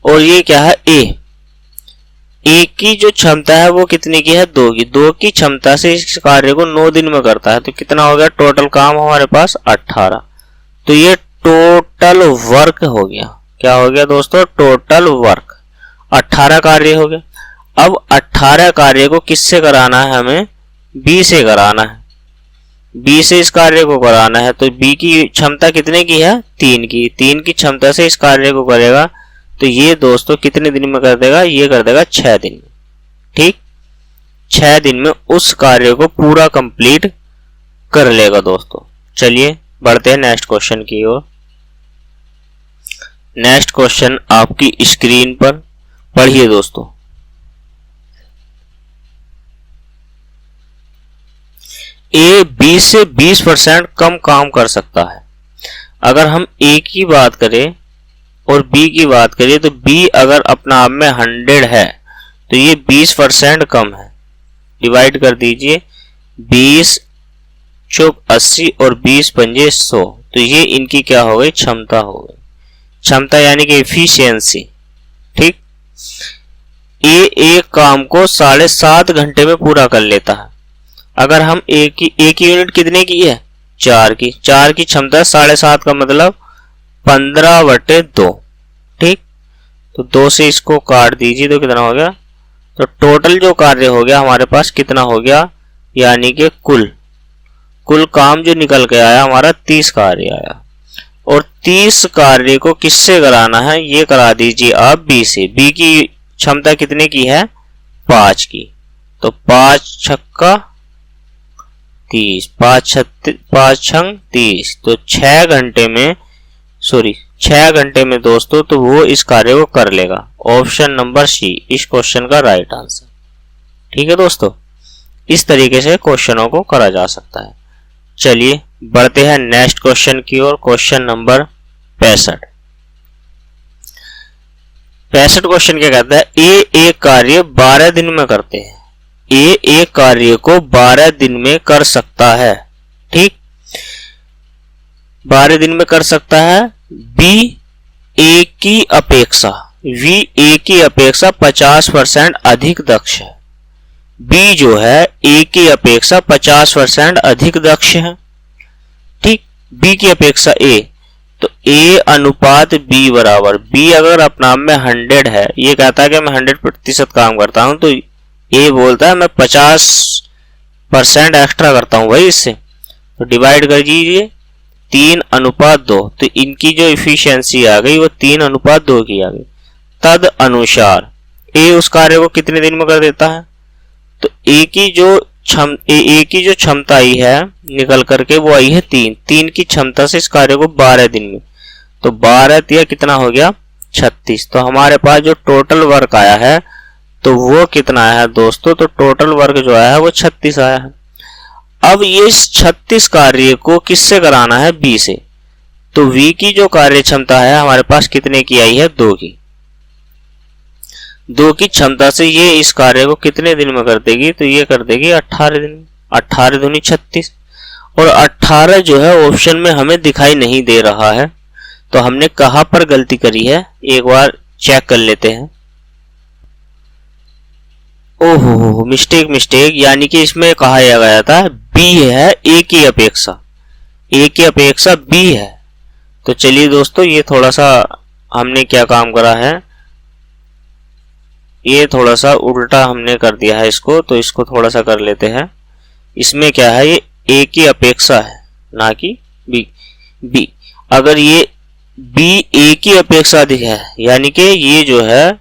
और ये क्या है ए की जो क्षमता है वो कितनी की है 2 की। 2 की क्षमता से इस कार्य को 9 दिन में करता है तो कितना हो गया टोटल काम हमारे पास 18। तो ये टोटल वर्क हो गया, क्या हो गया दोस्तों टोटल वर्क 18 कार्य हो गया। अब 18 कार्य को किससे कराना है, हमें बी से कराना है, बी से इस कार्य को कराना है। तो बी की क्षमता कितने की है 3 की, 3 की क्षमता से इस कार्य को करेगा तो ये दोस्तों कितने दिन में कर देगा, ये कर देगा 6 दिन में, ठीक, 6 दिन में उस कार्य को पूरा कंप्लीट कर लेगा दोस्तों। चलिए बढ़ते हैं नेक्स्ट क्वेश्चन की ओर। नेक्स्ट क्वेश्चन आपकी स्क्रीन पर पढ़िए दोस्तों। ए बी से 20% कम काम कर सकता है। अगर हम ए की बात करें और बी की बात करिए तो बी अगर अपना आप में 100 है तो ये 20% कम है। डिवाइड कर दीजिए 20 चौक 80 और 20 पंजे 100, तो ये इनकी क्या हो गई क्षमता हो गई, क्षमता यानी कि एफिशिएंसी, ठीक। ए एक काम को 7.5 घंटे में पूरा कर लेता है। अगर हम ए की यूनिट कितने की है 4 की, 4 की क्षमता 7.5 का मतलब 15/2, ठीक। तो 2 से इसको काट दीजिए तो कितना हो गया, तो टोटल जो कार्य हो गया हमारे पास कितना हो गया, यानी कि कुल काम जो निकल के आया हमारा 30 कार्य आया। और 30 कार्य को किससे कराना है, ये करा दीजिए आप बी से। बी की क्षमता कितने की है 5 की, तो 5 छक्का 30, 5 छंग 30, तो 6 घंटे में दोस्तों तो वो इस कार्य को कर लेगा। ऑप्शन नंबर सी इस क्वेश्चन का राइट आंसर, ठीक है दोस्तों। इस तरीके से क्वेश्चनों को करा जा सकता है। चलिए बढ़ते हैं नेक्स्ट क्वेश्चन की ओर। Question number 65। 65 क्वेश्चन क्या कहता है, ए एक कार्य 12 दिन में करते हैं। ए एक कार्य को 12 दिन में कर सकता है, ठीक, 12 दिन में कर सकता है। बी ए की अपेक्षा 50% अधिक दक्ष है। बी जो है ए की अपेक्षा 50% अधिक दक्ष है, ठीक, बी की अपेक्षा ए। तो ए अनुपात बी बराबर, बी अगर अपना में 100 है, ये कहता है कि मैं 100% काम करता हूं, तो ए बोलता है मैं 50% एक्स्ट्रा करता हूं भाई इससे। तो डिवाइड कर दीजिए 3:2, तो इनकी जो इफिशियंसी आ गई वो 3:2 की आ गई। तद अनुसार ए उस कार्य को कितने दिन में कर देता है, तो ए की जो क्षमता आई है निकल करके वो आई है 3 की क्षमता से इस कार्य को 12 दिन में, तो 12 तिया कितना हो गया 36। तो हमारे पास जो टोटल वर्क आया है तो वो कितना आया है दोस्तों, तो टोटल वर्क जो आया है वो 36 आया है। अब ये 36 कार्य को किससे कराना है, बी से। तो वी की जो कार्य क्षमता है हमारे पास कितने की आई है 2 की। 2 की क्षमता से ये इस कार्य को कितने दिन में कर देगी, तो ये कर देगी 18 दिन में। 18 दूनी 36, और 18 जो है ऑप्शन में हमें दिखाई नहीं दे रहा है, तो हमने कहां पर गलती करी है एक बार चेक कर लेते हैं। ओहो मिस्टेक, यानी कि इसमें कहा गया था बी है ए की अपेक्षा बी है। तो चलिए दोस्तों ये थोड़ा सा हमने क्या काम करा है, ये थोड़ा सा उल्टा हमने कर दिया है इसको, तो इसको थोड़ा सा कर लेते हैं। इसमें क्या है, ये ए की अपेक्षा है ना कि बी। अगर ये बी ए की अपेक्षा अधिक है, यानी कि ये जो है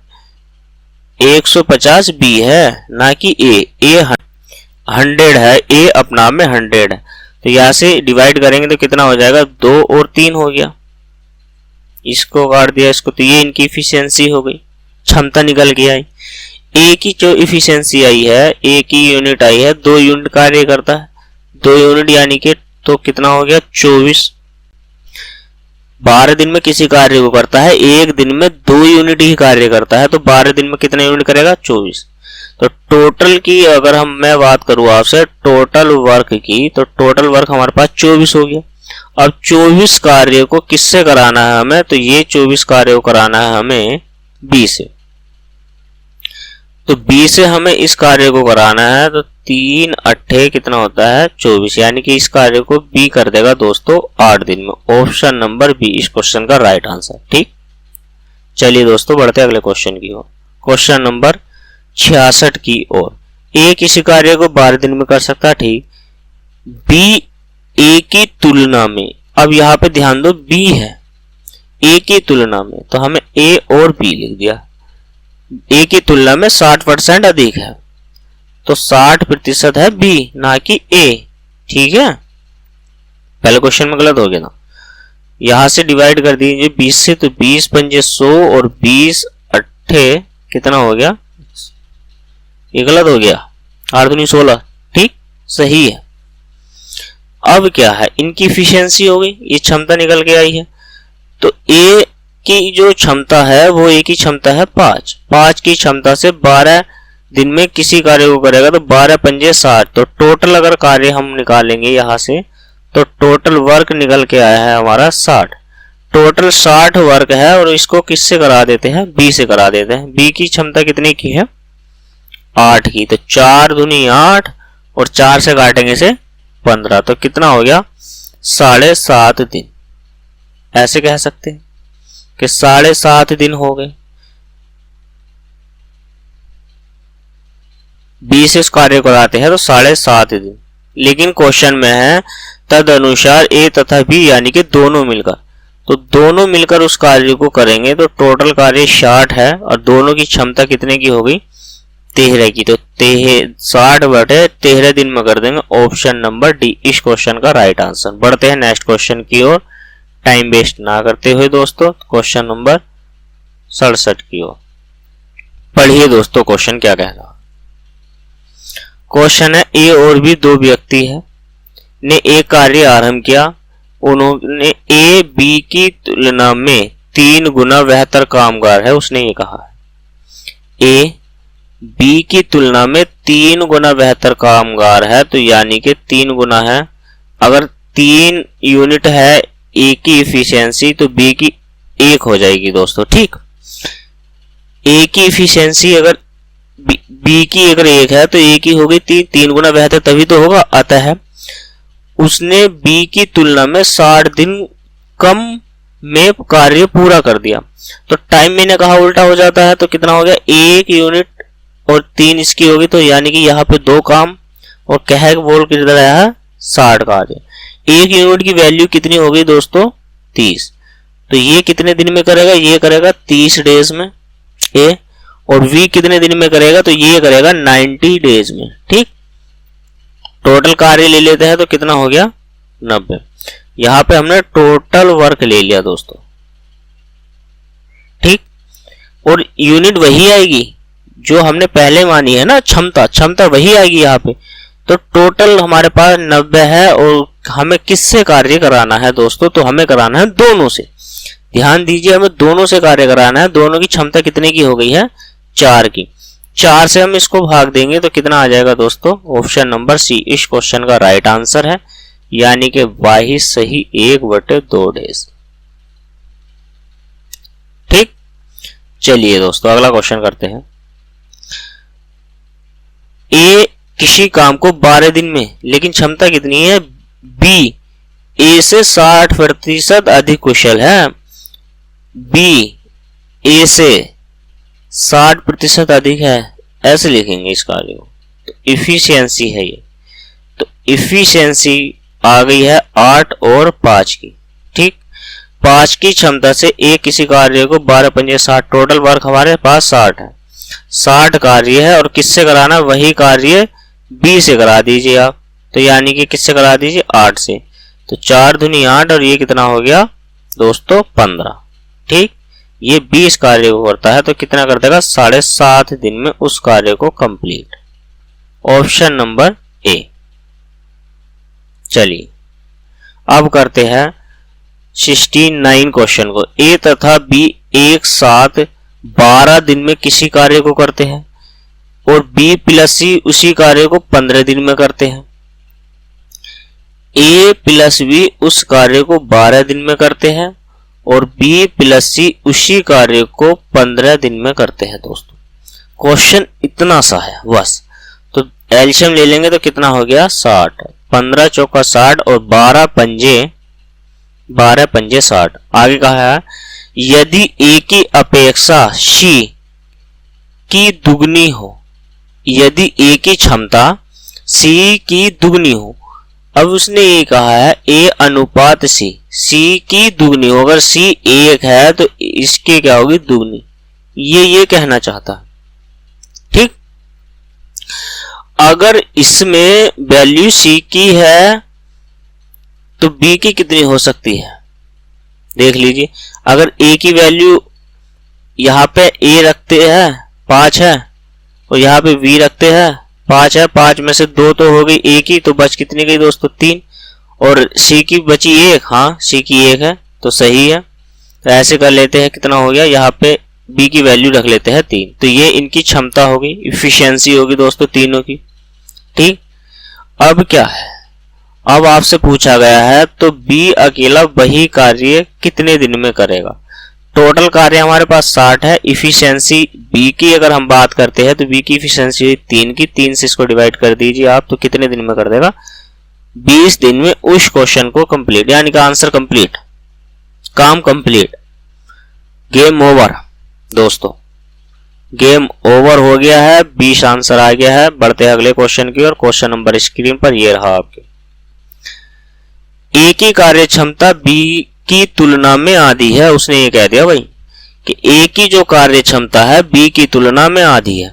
150 बी है ना कि ए 100 है, ए अपना में 100 है। तो यहां से डिवाइड करेंगे तो कितना हो जाएगा 2 और 3 हो गया, इसको काट दिया इसको, तो ये इनकी इफिशियंसी हो गई, क्षमता निकल के आई। ए की जो इफिशियंसी आई है, ए की यूनिट आई है, 2 यूनिट कार्य करता है, 2 यूनिट यानी कि तो कितना हो गया 24। 12 दिन में किसी कार्य को करता है, एक दिन में 2 यूनिट ही कार्य करता है, तो 12 दिन में कितने यूनिट करेगा 24। तो टोटल की अगर मैं बात करूं आपसे टोटल वर्क की, तो टोटल वर्क हमारे पास 24 हो गया। अब 24 कार्य को किससे कराना है हमें, तो ये 24 कार्य को कराना है हमें बी से। तो बी से हमें इस कार्य को कराना है, तो 3 अट्ठे कितना होता है 24, यानी कि इस कार्य को बी कर देगा दोस्तों 8 दिन में। ऑप्शन नंबर बी इस क्वेश्चन का राइट आंसर। ठीक, चलिए दोस्तों बढ़ते अगले क्वेश्चन की ओर। क्वेश्चन नंबर 66 की ओर। ए किसी कार्य को 12 दिन में कर सकता है, ठीक। बी ए की तुलना में, अब यहां पे ध्यान दो बी है, ए की तुलना में, तो हमें ए और बी लिख दिया। ए की तुलना में 60% अधिक है, तो 60% है बी ना कि ए। ठीक है, पहले क्वेश्चन में गलत हो गया ना, यहां से डिवाइड कर दीजिए 20 से, तो 20 पंजे 100 और 20 अट्ठे कितना हो गया, ये गलत हो गया, 8 दूनी 16। ठीक, सही है। अब क्या है, इनकी इफिशियंसी हो गई, ये क्षमता निकल के आई है। तो ए की जो क्षमता है वो ए की क्षमता है 5 की क्षमता से 12 दिन में किसी कार्य को करेगा, तो 12 पंजे 60। तो टोटल अगर कार्य हम निकालेंगे यहां से, तो टोटल वर्क निकल के आया है हमारा 60। टोटल 60 वर्क है, और इसको किससे करा देते हैं, बी से करा देते हैं। बी की क्षमता कितने की है 8 की, तो 4 दूनी 8 और 4 से काटेंगे से 15, तो कितना हो गया 7.5 दिन। ऐसे कह सकते हैं कि 7.5 दिन हो गए। 20 इस कार्य को कराते हैं तो 7.5 दिन, लेकिन क्वेश्चन में है तद अनुसार ए तथा बी यानी कि दोनों मिलकर, तो दोनों मिलकर उस कार्य को करेंगे, तो टोटल कार्य 60 है और दोनों की क्षमता कितने की हो गई 13 की, तो 60/13 दिन में कर देंगे। ऑप्शन नंबर डी इस क्वेश्चन का राइट आंसर। बढ़ते हैं नेक्स्ट क्वेश्चन की ओर, टाइम वेस्ट ना करते हुए दोस्तों, क्वेश्चन नंबर 67 की ओर पढ़िए दोस्तों। क्वेश्चन क्या कह रहा, क्वेश्चन है ए और बी 2 व्यक्ति है ने एक कार्य आरंभ किया, उन्होंने ए बी की तुलना में 3 गुना बेहतर कामगार है, उसने ये कहा है। ए बी की तुलना में 3 गुना बेहतर कामगार है, तो यानी कि 3 गुना है। अगर 3 यूनिट है ए की इफिशियंसी, तो बी की 1 हो जाएगी दोस्तों। ठीक, ए की इफिशियंसी अगर बी की अगर 1 है तो ए की होगी 3 गुना बेहतर तभी तो होगा। अतः उसने बी की तुलना में 60 दिन कम में कार्य पूरा कर दिया। तो टाइम मैंने कहा उल्टा हो जाता है, तो कितना हो गया 1 यूनिट और 3 इसकी होगी, तो यानी कि यहाँ पे 2 काम और कह बोल किधर आया है 60 कार्य। 1 यूनिट की वैल्यू कितनी हो गई दोस्तों 30, तो ये कितने दिन में करेगा, ये करेगा 30 डेज में ए, और वी कितने दिन में करेगा, तो ये करेगा 90 डेज में। ठीक, टोटल कार्य ले लेते हैं तो कितना हो गया 90। यहां पे हमने टोटल वर्क ले लिया दोस्तों। ठीक, और यूनिट वही आएगी जो हमने पहले मानी है ना, क्षमता वही आएगी यहाँ पे। तो टोटल हमारे पास 90 है, और हमें किससे कार्य कराना है दोस्तों, तो हमें कराना है दोनों से। ध्यान दीजिए, हमें दोनों से कार्य कराना है। दोनों की क्षमता कितने की हो गई है 4 की। 4 से हम इसको भाग देंगे तो कितना आ जाएगा दोस्तों, ऑप्शन नंबर सी इस क्वेश्चन का राइट आंसर है, यानी कि वाही सही 1/2 डेज। ठीक, चलिए दोस्तों अगला क्वेश्चन करते हैं। ए किसी काम को 12 दिन में, लेकिन क्षमता कितनी है, बी ए से 60% अधिक कुशल है। बी ए से 60% अधिक है, ऐसे लिखेंगे इस कार्य को। तो इफिशियंसी है ये, तो इफिशियंसी आ गई है 8 और 5 की। ठीक, 5 की क्षमता से एक किसी कार्य को 12 पंजे 60, टोटल वर्क हमारे पास 60 है। 60 कार्य है और किससे कराना, वही कार्य बी से करा दीजिए आप, तो यानी कि किससे करा दीजिए 8 से। तो 4 दूनी 8 और ये कितना हो गया दोस्तों 15। ठीक, ये 20 कार्य को करता है तो कितना कर देगा, 7.5 दिन में उस कार्य को कंप्लीट। Option number A. चलिए अब करते हैं 69 क्वेश्चन को। ए तथा बी एक साथ 12 दिन में किसी कार्य को करते हैं और बी प्लस सी उसी कार्य को 15 दिन में करते हैं। ए प्लस बी उस कार्य को 12 दिन में करते हैं और बी प्लस सी उसी कार्य को 15 दिन में करते हैं। दोस्तों क्वेश्चन इतना सा है बस, तो एलसीएम ले लेंगे तो कितना हो गया 60, 15 चौका 60 और 12 पंजे 60। आगे कहा है यदि ए की अपेक्षा सी की दुगनी हो, यदि ए की क्षमता सी की दुगनी हो। अब उसने ये कहा है ए अनुपात सी की दुगनी हो। अगर सी 1 है तो इसकी क्या होगी, दुगनी। ये कहना चाहता है। ठीक, अगर इसमें वैल्यू सी की है तो बी की कितनी हो सकती है, देख लीजिए। अगर ए की वैल्यू यहां पे ए रखते हैं 5 है और यहां पे बी रखते हैं 5 है, 5 में से 2 तो हो गई ए की, तो बच कितनी गई दोस्तों 3, और सी की बची 1। हाँ सी की 1 है तो सही है। तो ऐसे कर लेते हैं, कितना हो गया, यहाँ पे बी की वैल्यू रख लेते हैं 3। तो ये इनकी क्षमता होगी, इफिशियंसी होगी दोस्तों तीनों की। ठीक, अब क्या है, अब आपसे पूछा गया है तो बी अकेला वही कार्य कितने दिन में करेगा। टोटल कार्य हमारे पास 60 है। इफिशियंसी बी की अगर हम बात करते हैं तो बी की इफिशियंसी 3 की, 3 से इसको डिवाइड कर दीजिए आप, तो कितने दिन में कर देगा, 20 दिन में उस क्वेश्चन को कंप्लीट, यानी कि आंसर कंप्लीट, काम कंप्लीट, गेम ओवर। दोस्तों गेम ओवर हो गया है, 20 आंसर आ गया है। बढ़ते हैं अगले क्वेश्चन की ओर। क्वेश्चन नंबर स्क्रीन पर ये रहा आपके। ए की कार्य क्षमता बी की तुलना में आधी है। उसने ये कह दिया भाई कि ए की जो कार्य क्षमता है बी की तुलना में आधी है।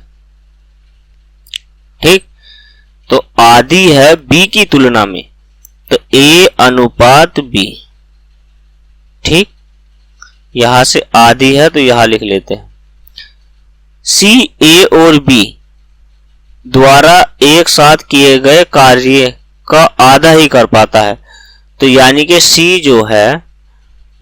ठीक, तो आधी है बी की तुलना में, तो ए अनुपात बी। ठीक, यहां से आधी है तो यहां लिख लेते हैं। सी ए और बी द्वारा एक साथ किए गए कार्य का आधा ही कर पाता है। तो यानी कि सी जो है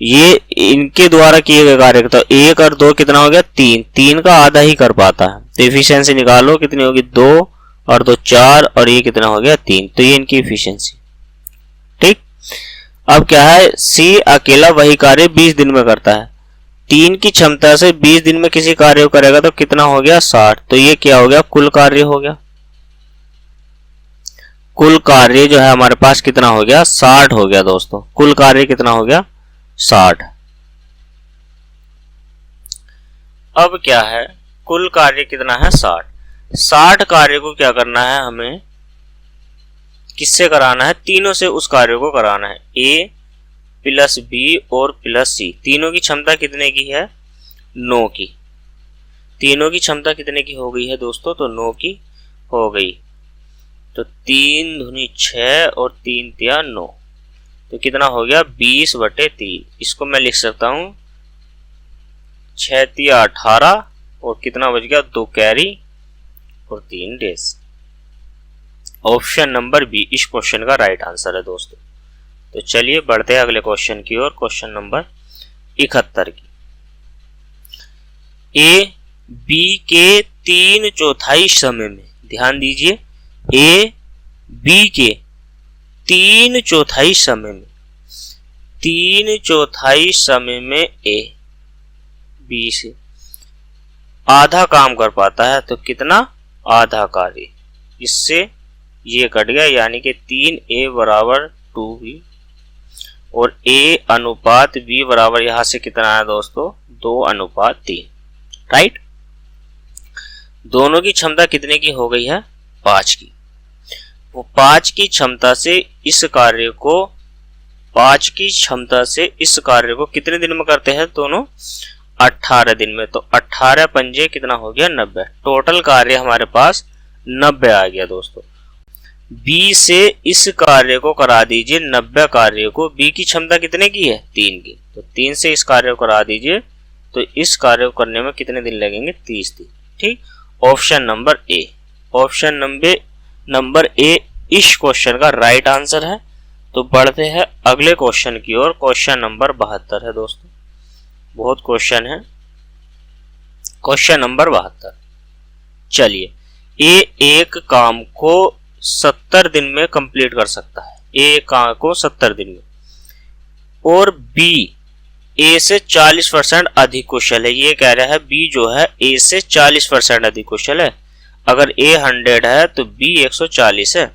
ये इनके द्वारा किए गए कार्य, तो 1 और 2 कितना हो गया, 3 का आधा ही कर पाता है। तो एफिशिएंसी निकालो कितनी होगी, 2 और 2 4 और ये कितना हो गया 3। तो ये इनकी एफिशिएंसी। ठीक, अब क्या है, सी अकेला वही कार्य 20 दिन में करता है। 3 की क्षमता से 20 दिन में किसी कार्य को करेगा तो कितना हो गया 60। तो ये क्या हो गया, कुल कार्य हो गया। कुल कार्य जो है हमारे पास कितना हो गया, 60 हो गया दोस्तों। कुल कार्य कितना हो गया, 60। अब क्या है, कुल कार्य कितना है 60। 60 कार्य को क्या करना है, हमें किससे कराना है, तीनों से उस कार्य को कराना है। ए प्लस बी और प्लस सी, तीनों की क्षमता कितने की है, 9 की। तीनों की क्षमता कितने की हो गई है दोस्तों, तो 9 की हो गई। तो 3 दूनी 6 और 3 तिया 9, तो कितना हो गया 20/3। इसको मैं लिख सकता हूं 6 तिया 18 और कितना बच गया 2 कैरी और 3 डेज। ऑप्शन नंबर बी इस क्वेश्चन का राइट आंसर है दोस्तों। तो चलिए बढ़ते हैं अगले क्वेश्चन की ओर। क्वेश्चन नंबर 71 की। ए बी के 3/4 समय में, ध्यान दीजिए, ए बी के 3/4 समय में, 3/4 समय में ए बी से आधा काम कर पाता है। तो कितना, आधा कार्य। इससे ये कट गया, यानी कि 3A बराबर 2B और A अनुपात B बराबर यहां से कितना है दोस्तों, 2:3। राइट, दोनों की क्षमता कितने की हो गई है, 5 की। वो 5 की क्षमता से इस कार्य को, 5 की क्षमता से इस कार्य को कितने दिन में करते हैं दोनों, 18 दिन में। तो 18 पंजे कितना हो गया 90। टोटल कार्य हमारे पास 90 आ गया दोस्तों। B से इस कार्य को करा दीजिए 90 कार्य को। B की क्षमता कितने की है, 3 की। तो 3 से इस कार्य को करा दीजिए, तो इस कार्य को करने में कितने दिन लगेंगे? 30 दिन। ठीक, option number A, option number A इस क्वेश्चन का राइट आंसर है। तो बढ़ते हैं अगले क्वेश्चन की ओर। क्वेश्चन नंबर 72 है दोस्तों, बहुत क्वेश्चन है। क्वेश्चन नंबर 72, चलिए, ए एक काम को 70 दिन में कंप्लीट कर सकता है, ए काम को 70 दिन में, और बी ए से 40% अधिक कुशल है। ये कह रहा है बी जो है ए से 40% अधिक कुशल है। अगर ए 100 है तो बी 140 है,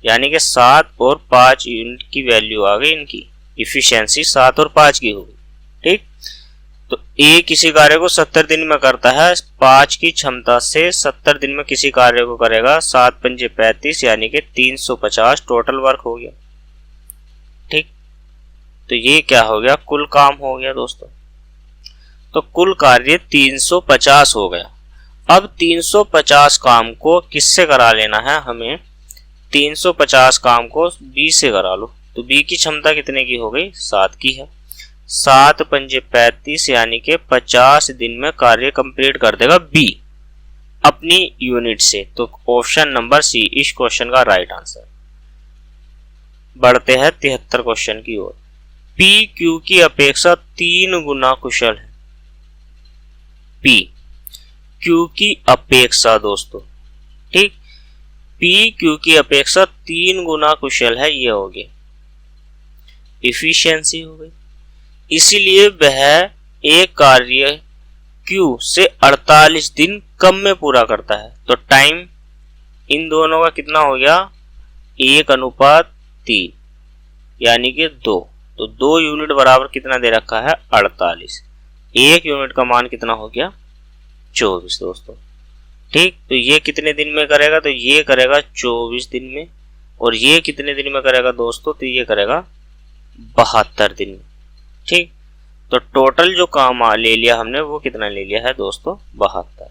यानी कि 7 और 5 यूनिट की वैल्यू आ गई, इनकी इफिशियंसी 7 और 5 की होगी। ठीक, तो ए किसी कार्य को 70 दिन में करता है, 5 की क्षमता से 70 दिन में किसी कार्य को करेगा, 7 पंजे 35 यानी कि 350 टोटल वर्क हो गया। ठीक, तो ये क्या हो गया? कुल काम हो गया दोस्तों। तो कुल कार्य 350 हो गया। अब 350 काम को किससे करा लेना है हमें? 350 काम को बी से करा लो। तो बी की क्षमता कितने की हो गई? 7 की है। 7 पंजे 35 यानी कि 50 दिन में कार्य कंप्लीट कर देगा बी अपनी यूनिट से। तो ऑप्शन नंबर सी इस क्वेश्चन का राइट आंसर। बढ़ते हैं 73 क्वेश्चन की ओर। पी क्यू की अपेक्षा 3 गुना कुशल है। पी क्यू की अपेक्षा दोस्तों, ठीक, पी क्यू की अपेक्षा 3 गुना कुशल है, ये हो गया इफिशियंसी हो गई। इसीलिए वह एक कार्य क्यू से 48 दिन कम में पूरा करता है। तो टाइम इन दोनों का कितना हो गया? 1:3 यानी कि 2। तो 2 यूनिट बराबर कितना दे रखा है? 48। 1 यूनिट का मान कितना हो गया? 24 दोस्तों। ठीक, तो ये कितने दिन में करेगा? तो ये करेगा 24 दिन में। और ये कितने दिन में करेगा दोस्तों? तो ये करेगा 72 दिन में। ठीक, तो टोटल जो काम ले लिया हमने वो कितना ले लिया है दोस्तों? 72।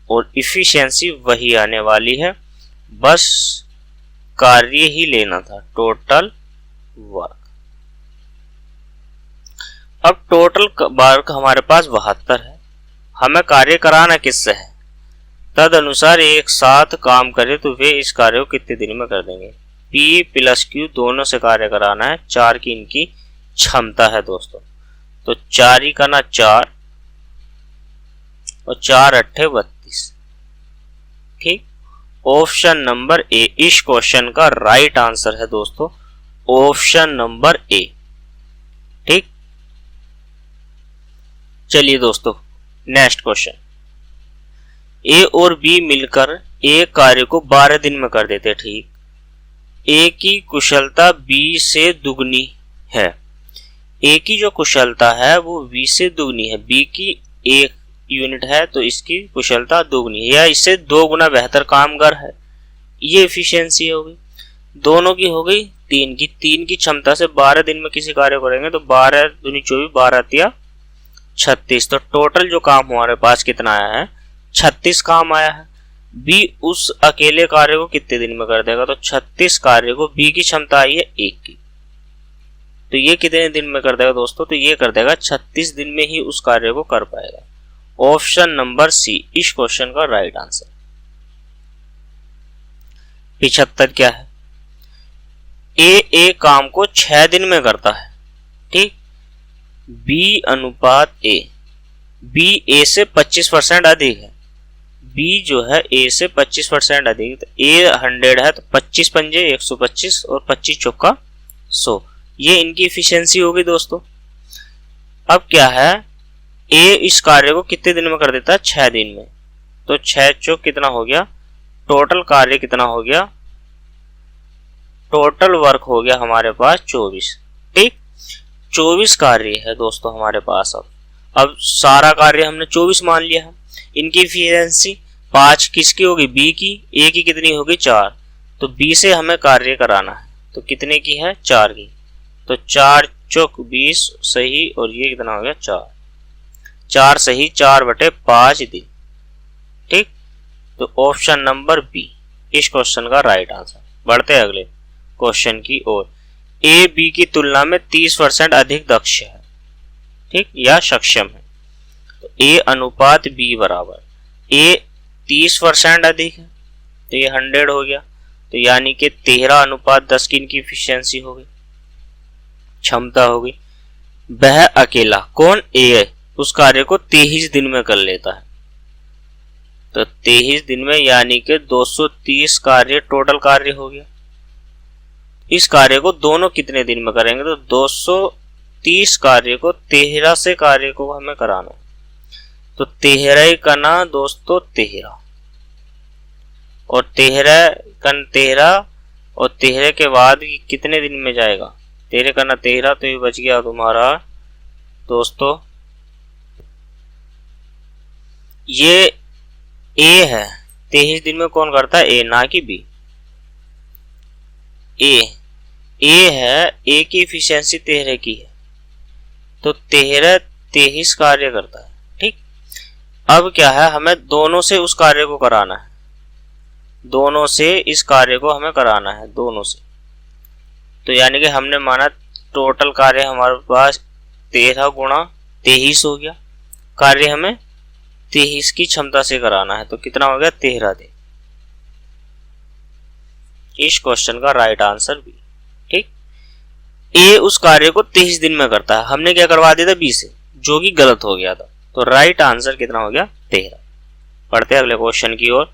और इफिशियंसी वही आने वाली है, बस कार्य ही लेना था, टोटल वर्क। अब टोटल वर्क हमारे पास 72 है, हमें कार्य कराना किससे है? तद अनुसार एक साथ काम करे तो वे इस कार्य को कितने दिन में कर देंगे? P प्लस Q दोनों से कार्य कराना है। 4 की इनकी क्षमता है दोस्तों। तो 4 ही का ना 4 और 4 अट्ठे 32। ठीक, ऑप्शन नंबर ए इस क्वेश्चन का राइट आंसर है दोस्तों, ऑप्शन नंबर ए। ठीक, चलिए दोस्तों नेक्स्ट क्वेश्चन। ए और बी मिलकर एक कार्य को 12 दिन में कर देते। ठीक, ए की कुशलता बी से दुगनी है। ए की जो कुशलता है वो बी से दुगनी है। बी की 1 यूनिट है तो इसकी कुशलता दुगनी है, या इससे 2 गुना बेहतर कामगार है। ये एफिशिएंसी हो गई, दोनों की हो गई 3 की। 3 की क्षमता से 12 दिन में किसी कार्य करेंगे तो 12 दूनी 24, 12 तिया 36। तो टोटल जो काम हमारे पास कितना आया है? 36 काम आया है। बी उस अकेले कार्य को कितने दिन में कर देगा? तो 36 कार्य को, बी की क्षमता आई है 1 की, तो ये कितने दिन में कर देगा दोस्तों? तो ये कर देगा 36 दिन में ही उस कार्य को कर पाएगा। ऑप्शन नंबर सी इस क्वेश्चन का राइट आंसर। 75 क्या है? ए काम को 6 दिन में करता है। ठीक, बी अनुपात ए, बी ए से 25% अधिक है। बी जो है ए से 25% अधिक, तो ए 100 है तो 25 पंजे 125 और 25 चौका 100। ये इनकी इफिशियंसी होगी दोस्तों। अब क्या है, ए इस कार्य को कितने दिन में कर देता है? 6 दिन में। तो 6 चौक कितना हो गया? टोटल कार्य कितना हो गया? टोटल वर्क हो गया हमारे पास 24। ठीक, 24 कार्य है दोस्तों हमारे पास। अब सारा कार्य हमने 24 मान लिया है। इनकी इफिशियंसी 5 किसकी होगी? बी की। ए की कितनी होगी? 4। तो बी से हमें कार्य कराना है, तो कितने की है? 4 की। तो 4 चौक 20 सही, और ये कितना हो गया? 4। 4 सही, 4/5 दिन। ठीक, तो ऑप्शन नंबर बी इस क्वेश्चन का राइट आंसर। बढ़ते हैं अगले क्वेश्चन की ओर। ए बी की तुलना में 30% अधिक दक्ष है। ठीक, या सक्षम है। तो A अनुपात B बराबर A 30% अधिक है तो ये 100 हो गया, तो यानी कि 13 अनुपात 10 की इनकी इफिशियंसी हो गई, क्षमता हो गई। वह अकेला कौन, A उस कार्य को 23 दिन में कर लेता है, तो 23 दिन में यानी कि 230 कार्य टोटल कार्य हो गया। इस कार्य को दोनों कितने दिन में करेंगे, तो 230 कार्य को 13 से कार्य को हमें कराना है, तो 13 करना दोस्तों 13 और 13 और 13 के बाद कितने दिन में जाएगा, 13 करना 13, तो ये बच गया तुम्हारा दोस्तों, ये A है 23 दिन में कौन करता है, A ना कि B। A है, A की इफिशियंसी 13 की है, तो 13 23 कार्य करता है। ठीक, अब क्या है, हमें दोनों से उस कार्य को कराना है, दोनों से इस कार्य को हमें कराना है, दोनों से। तो यानी कि हमने माना टोटल कार्य हमारे पास 13 गुणा 23 हो गया, कार्य हमें 23 की क्षमता से कराना है, तो कितना हो गया 13 दिन। इस क्वेश्चन का राइट आंसर बी। ठीक, ए उस कार्य को 23 दिन में करता है, हमने क्या करवा दिया था बी से, जो कि गलत हो गया था, तो राइट आंसर कितना हो गया 13। पढ़ते हैं अगले क्वेश्चन की ओर।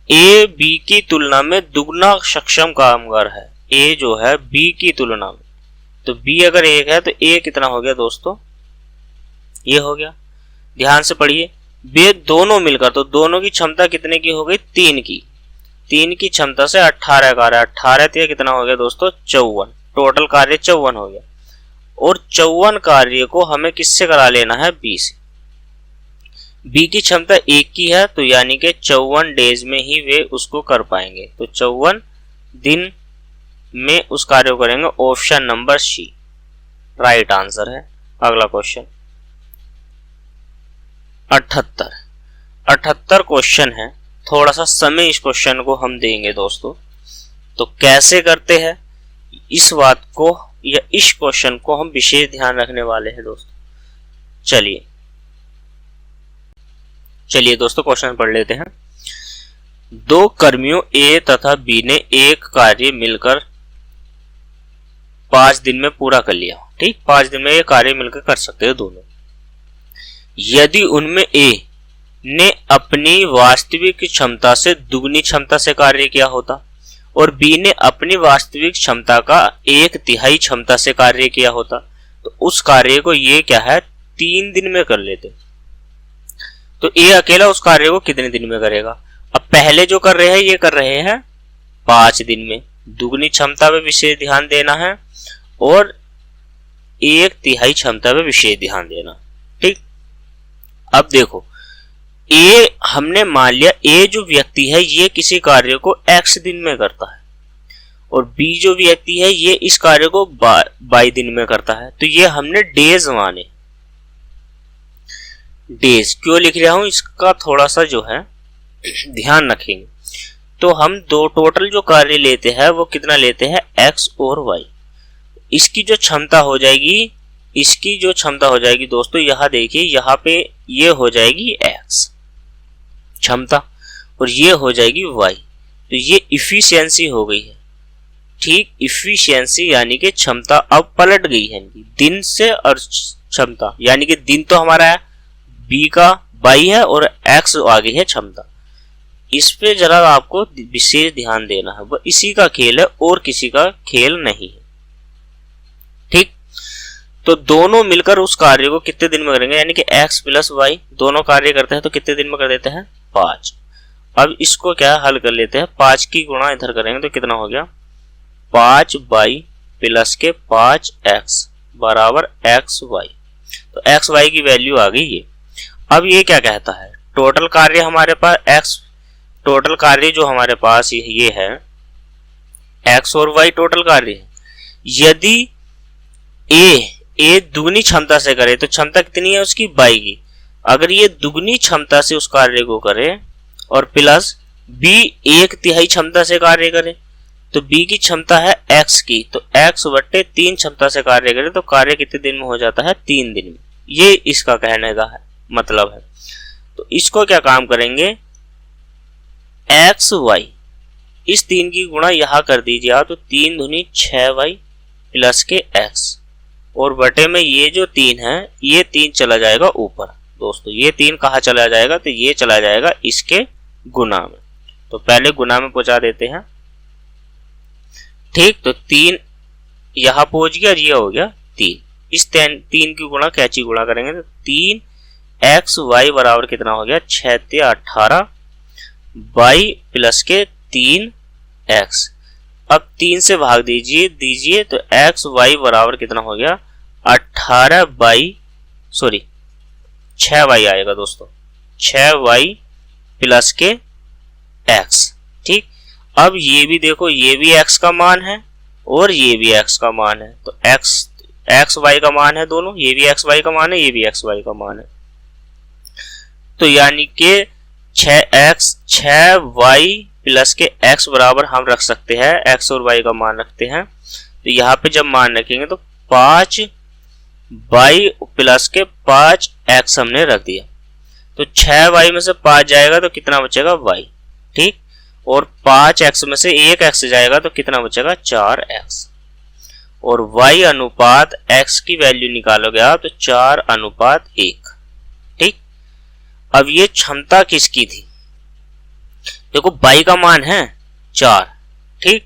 ए बी की तुलना में दुगना सक्षम कामगार है, ए जो है बी की तुलना में, तो बी अगर 1 है तो ए कितना हो गया दोस्तों, ये हो गया। ध्यान से पढ़िए, वे दोनों मिलकर, तो दोनों की क्षमता कितने की हो गई, 3 की, 3 की क्षमता से 18 कार्य, 18 तो कितना हो गया दोस्तों 54, टोटल कार्य 54 हो गया। और 54 कार्य को हमें किससे करा लेना है, बी से। बी की क्षमता 1 की है, तो यानी कि 54 डेज में ही वे उसको कर पाएंगे, तो 54 दिन में उस कार्य को करेंगे, option number C right answer है। अगला क्वेश्चन 78 क्वेश्चन है, थोड़ा सा समय इस क्वेश्चन को हम देंगे दोस्तों। तो कैसे करते हैं इस बात को या इस क्वेश्चन को हम विशेष ध्यान रखने वाले हैं दोस्तों। चलिए दोस्तों क्वेश्चन पढ़ लेते हैं। 2 कर्मियों ए तथा बी ने एक कार्य मिलकर 5 दिन में पूरा कर लिया। ठीक, 5 दिन में ये कार्य मिलकर कर सकते हैं दोनों। यदि उनमें ए ने अपनी वास्तविक क्षमता से दुगनी क्षमता से कार्य किया होता और बी ने अपनी वास्तविक क्षमता का 1/3 क्षमता से कार्य किया होता, तो उस कार्य को ये क्या है 3 दिन में कर लेते। तो ए अकेला उस कार्य को कितने दिन में करेगा। अब पहले जो कर रहे हैं ये कर रहे हैं 5 दिन में, दुगनी क्षमता पे विशेष ध्यान देना है और 1/3 क्षमता पे विशेष ध्यान देना। ठीक, अब देखो ए हमने मान लिया ए जो व्यक्ति है ये किसी कार्य को x दिन में करता है और बी जो व्यक्ति है ये इस कार्य को y दिन में करता है, तो ये हमने डेज माने। डेज क्यों लिख रहा हूं इसका थोड़ा सा जो है ध्यान रखेंगे। तो हम दो टोटल जो कार्य लेते हैं वो कितना लेते हैं x और y। इसकी जो क्षमता हो जाएगी, इसकी जो क्षमता हो जाएगी दोस्तों, यहां देखिए यहां पे ये हो जाएगी x क्षमता और ये हो जाएगी y, तो ये इफिशियंसी हो गई है। ठीक, इफिशियंसी यानी कि क्षमता अब पलट गई है दिन से, और क्षमता यानी कि दिन तो हमारा है b का y है और x आ गई है क्षमता। इस पे जरा आपको विशेष ध्यान देना है, वो इसी का खेल है और किसी का खेल नहीं है। ठीक, तो दोनों मिलकर उस कार्य को कितने दिन में करेंगे, यानी कि x प्लस y दोनों कार्य करते हैं तो कितने दिन में कर देते हैं 5। अब इसको क्या हल कर लेते हैं, 5 की गुणा इधर करेंगे तो कितना हो गया 5y प्लस के 5x बराबर xy, तो xy की वैल्यू आ गई ये। अब ये क्या कहता है, टोटल कार्य हमारे पास x, टोटल कार्य जो हमारे पास ये है x और y टोटल कार्य है। यदि ए दुगनी क्षमता से करे तो क्षमता कितनी है उसकी y की, अगर ये दुगनी क्षमता से उस कार्य को करे और प्लस b 1/3 क्षमता से कार्य करे तो बी की क्षमता है x की, तो x बट्टे 3 क्षमता से कार्य करे तो कार्य कितने दिन में हो जाता है? 3 दिन में। ये इसका कहने का है मतलब है। तो इसको क्या काम करेंगे, xy इस 3 की गुणा यहां कर दीजिए आप, तो 3 दूनी 6y प्लस के x, और बटे में ये जो 3 है ये 3 चला जाएगा ऊपर। दोस्तों ये 3 कहाँ चला जाएगा? तो ये चला जाएगा इसके गुना में। तो पहले गुना में पहुंचा देते हैं, ठीक। तो 3 यहां पहुंच गया, ये हो गया 3। इस 3 की गुणा कैची गुणा करेंगे तो 3xy बराबर कितना हो गया? 6 × 18 y प्लस के 3x। अब 3 से भाग दीजिए तो xy बराबर कितना हो गया? 6y आएगा दोस्तों, 6y प्लस के x, ठीक। अब ये भी देखो, ये भी x का मान है और ये भी x का मान है, तो x y का मान है दोनों, ये भी x y का मान है, ये भी x y का मान है। तो यानी कि 6y प्लस के x बराबर हम रख सकते हैं, x और y का मान रखते हैं। तो यहाँ पे जब मान रखेंगे तो 5y प्लस के 5x हमने रख दिया, तो 6y में से 5 जाएगा तो कितना बचेगा? y, ठीक। और 5x में से 1x जाएगा तो कितना बचेगा? 4x। और y अनुपात x की वैल्यू निकालोगे आप तो 4:1, ठीक। अब ये क्षमता किसकी थी? देखो y का मान है 4, ठीक।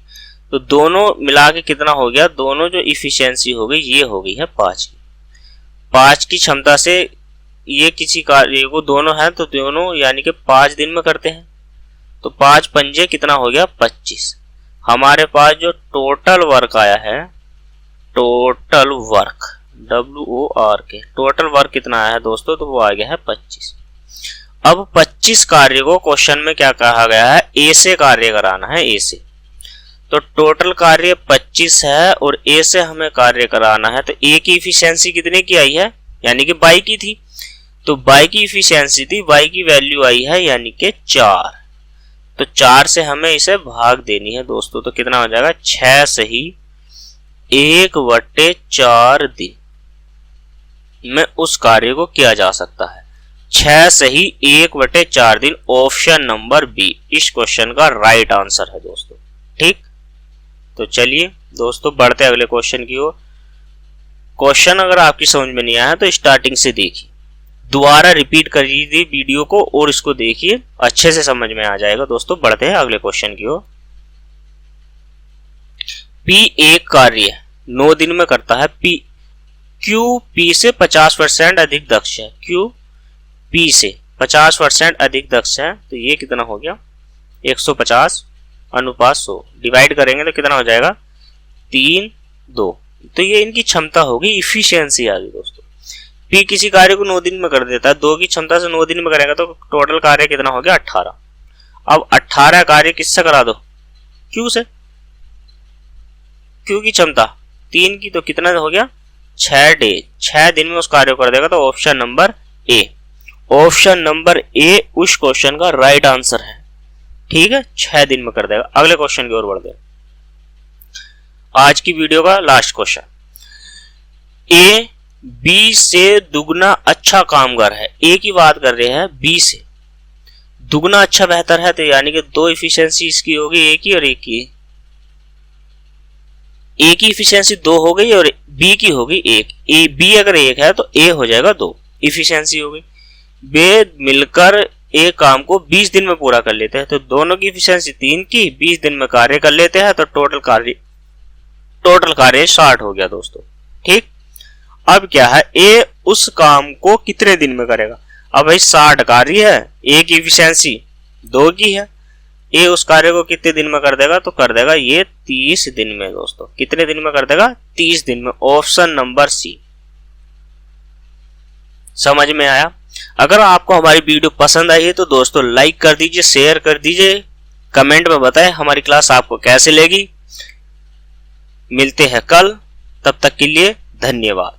तो दोनों मिला के कितना हो गया? दोनों जो इफिशियंसी हो गई ये हो गई है 5 की। 5 की क्षमता से ये किसी कार्य को दोनों है तो दोनों यानी कि 5 दिन में करते हैं, तो 5 पंजे कितना हो गया? 25। हमारे पास जो टोटल वर्क आया है, total work WORK, total work कितना आया है दोस्तों? तो वो आ गया है 25। अब 25 कार्य को क्वेश्चन में क्या कहा गया है? ए से कार्य कराना है, ए से। तो टोटल कार्य 25 है और ए से हमें कार्य कराना है, तो ए की इफिशियंसी कितने की आई है? यानी कि y की थी, तो y की इफिशियंसी थी, y की वैल्यू आई है यानी कि 4। तो 4 से हमें इसे भाग देनी है दोस्तों, तो कितना हो जाएगा? 6 से ही 1/4 दिन में उस कार्य को किया जा सकता है। 6 से ही 1/4 दिन, ऑप्शन नंबर बी इस क्वेश्चन का राइट आंसर है दोस्तों, ठीक। तो चलिए दोस्तों बढ़ते हैं अगले क्वेश्चन की ओर। क्वेश्चन अगर आपकी समझ में नहीं आया तो स्टार्टिंग से देखिए, दोबारा रिपीट करिए वीडियो को और इसको देखिए, अच्छे से समझ में आ जाएगा दोस्तों। बढ़ते हैं अगले क्वेश्चन की ओर। P एक कार्य 9 दिन में करता है, Q P से 50% अधिक दक्ष है, Q P से 50% अधिक दक्ष है, तो ये कितना हो गया? 150/100। डिवाइड करेंगे तो कितना हो जाएगा? 3/2। तो ये इनकी क्षमता होगी, इफिशियंसी आ गई दोस्तों। P किसी कार्य को 9 दिन में कर देता है, 2 की क्षमता से 9 दिन में करेगा तो टोटल कार्य कितना हो गया? 18। अब 18 कार्य किससे करा दो? Q से। Q की क्षमता 3 की, तो कितना हो गया? 6 दिन में उस कार्य को कर देगा, तो option number A, option number A उस क्वेश्चन का राइट आंसर है, ठीक है। 6 दिन में कर देगा। अगले क्वेश्चन की ओर बढ़ते हैं। आज की वीडियो का लास्ट क्वेश्चन, ए बी से दुगना अच्छा कामगार है, ए की बात कर रहे हैं, बी से दुगना अच्छा बेहतर है, तो यानी कि 2 इफिशियंसी इसकी होगी, ए की और ए की। ए की इफिशियंसी 2 हो गई और बी की होगी 1। ए बी अगर 1 है तो ए हो जाएगा 2, इफिशियंसी हो गई। वे मिलकर एक काम को 20 दिन में पूरा कर लेते हैं, तो दोनों की इफिशियंसी 3 की, 20 दिन में कार्य कर लेते हैं, तो टोटल कार्य 60 हो गया दोस्तों, ठीक। अब क्या है, ए उस काम को कितने दिन में करेगा? अब भाई 60 कार्य है, ए की इफिशियंसी 2 की है, ए उस कार्य को कितने दिन में कर देगा? तो कर देगा ये 30 दिन में दोस्तों। कितने दिन में कर देगा? 30 दिन में, ऑप्शन नंबर सी। समझ में आया? अगर आपको हमारी वीडियो पसंद आई है तो दोस्तों लाइक कर दीजिए, शेयर कर दीजिए, कमेंट में बताएं हमारी क्लास आपको कैसे लगी। मिलते हैं कल, तब तक के लिए धन्यवाद।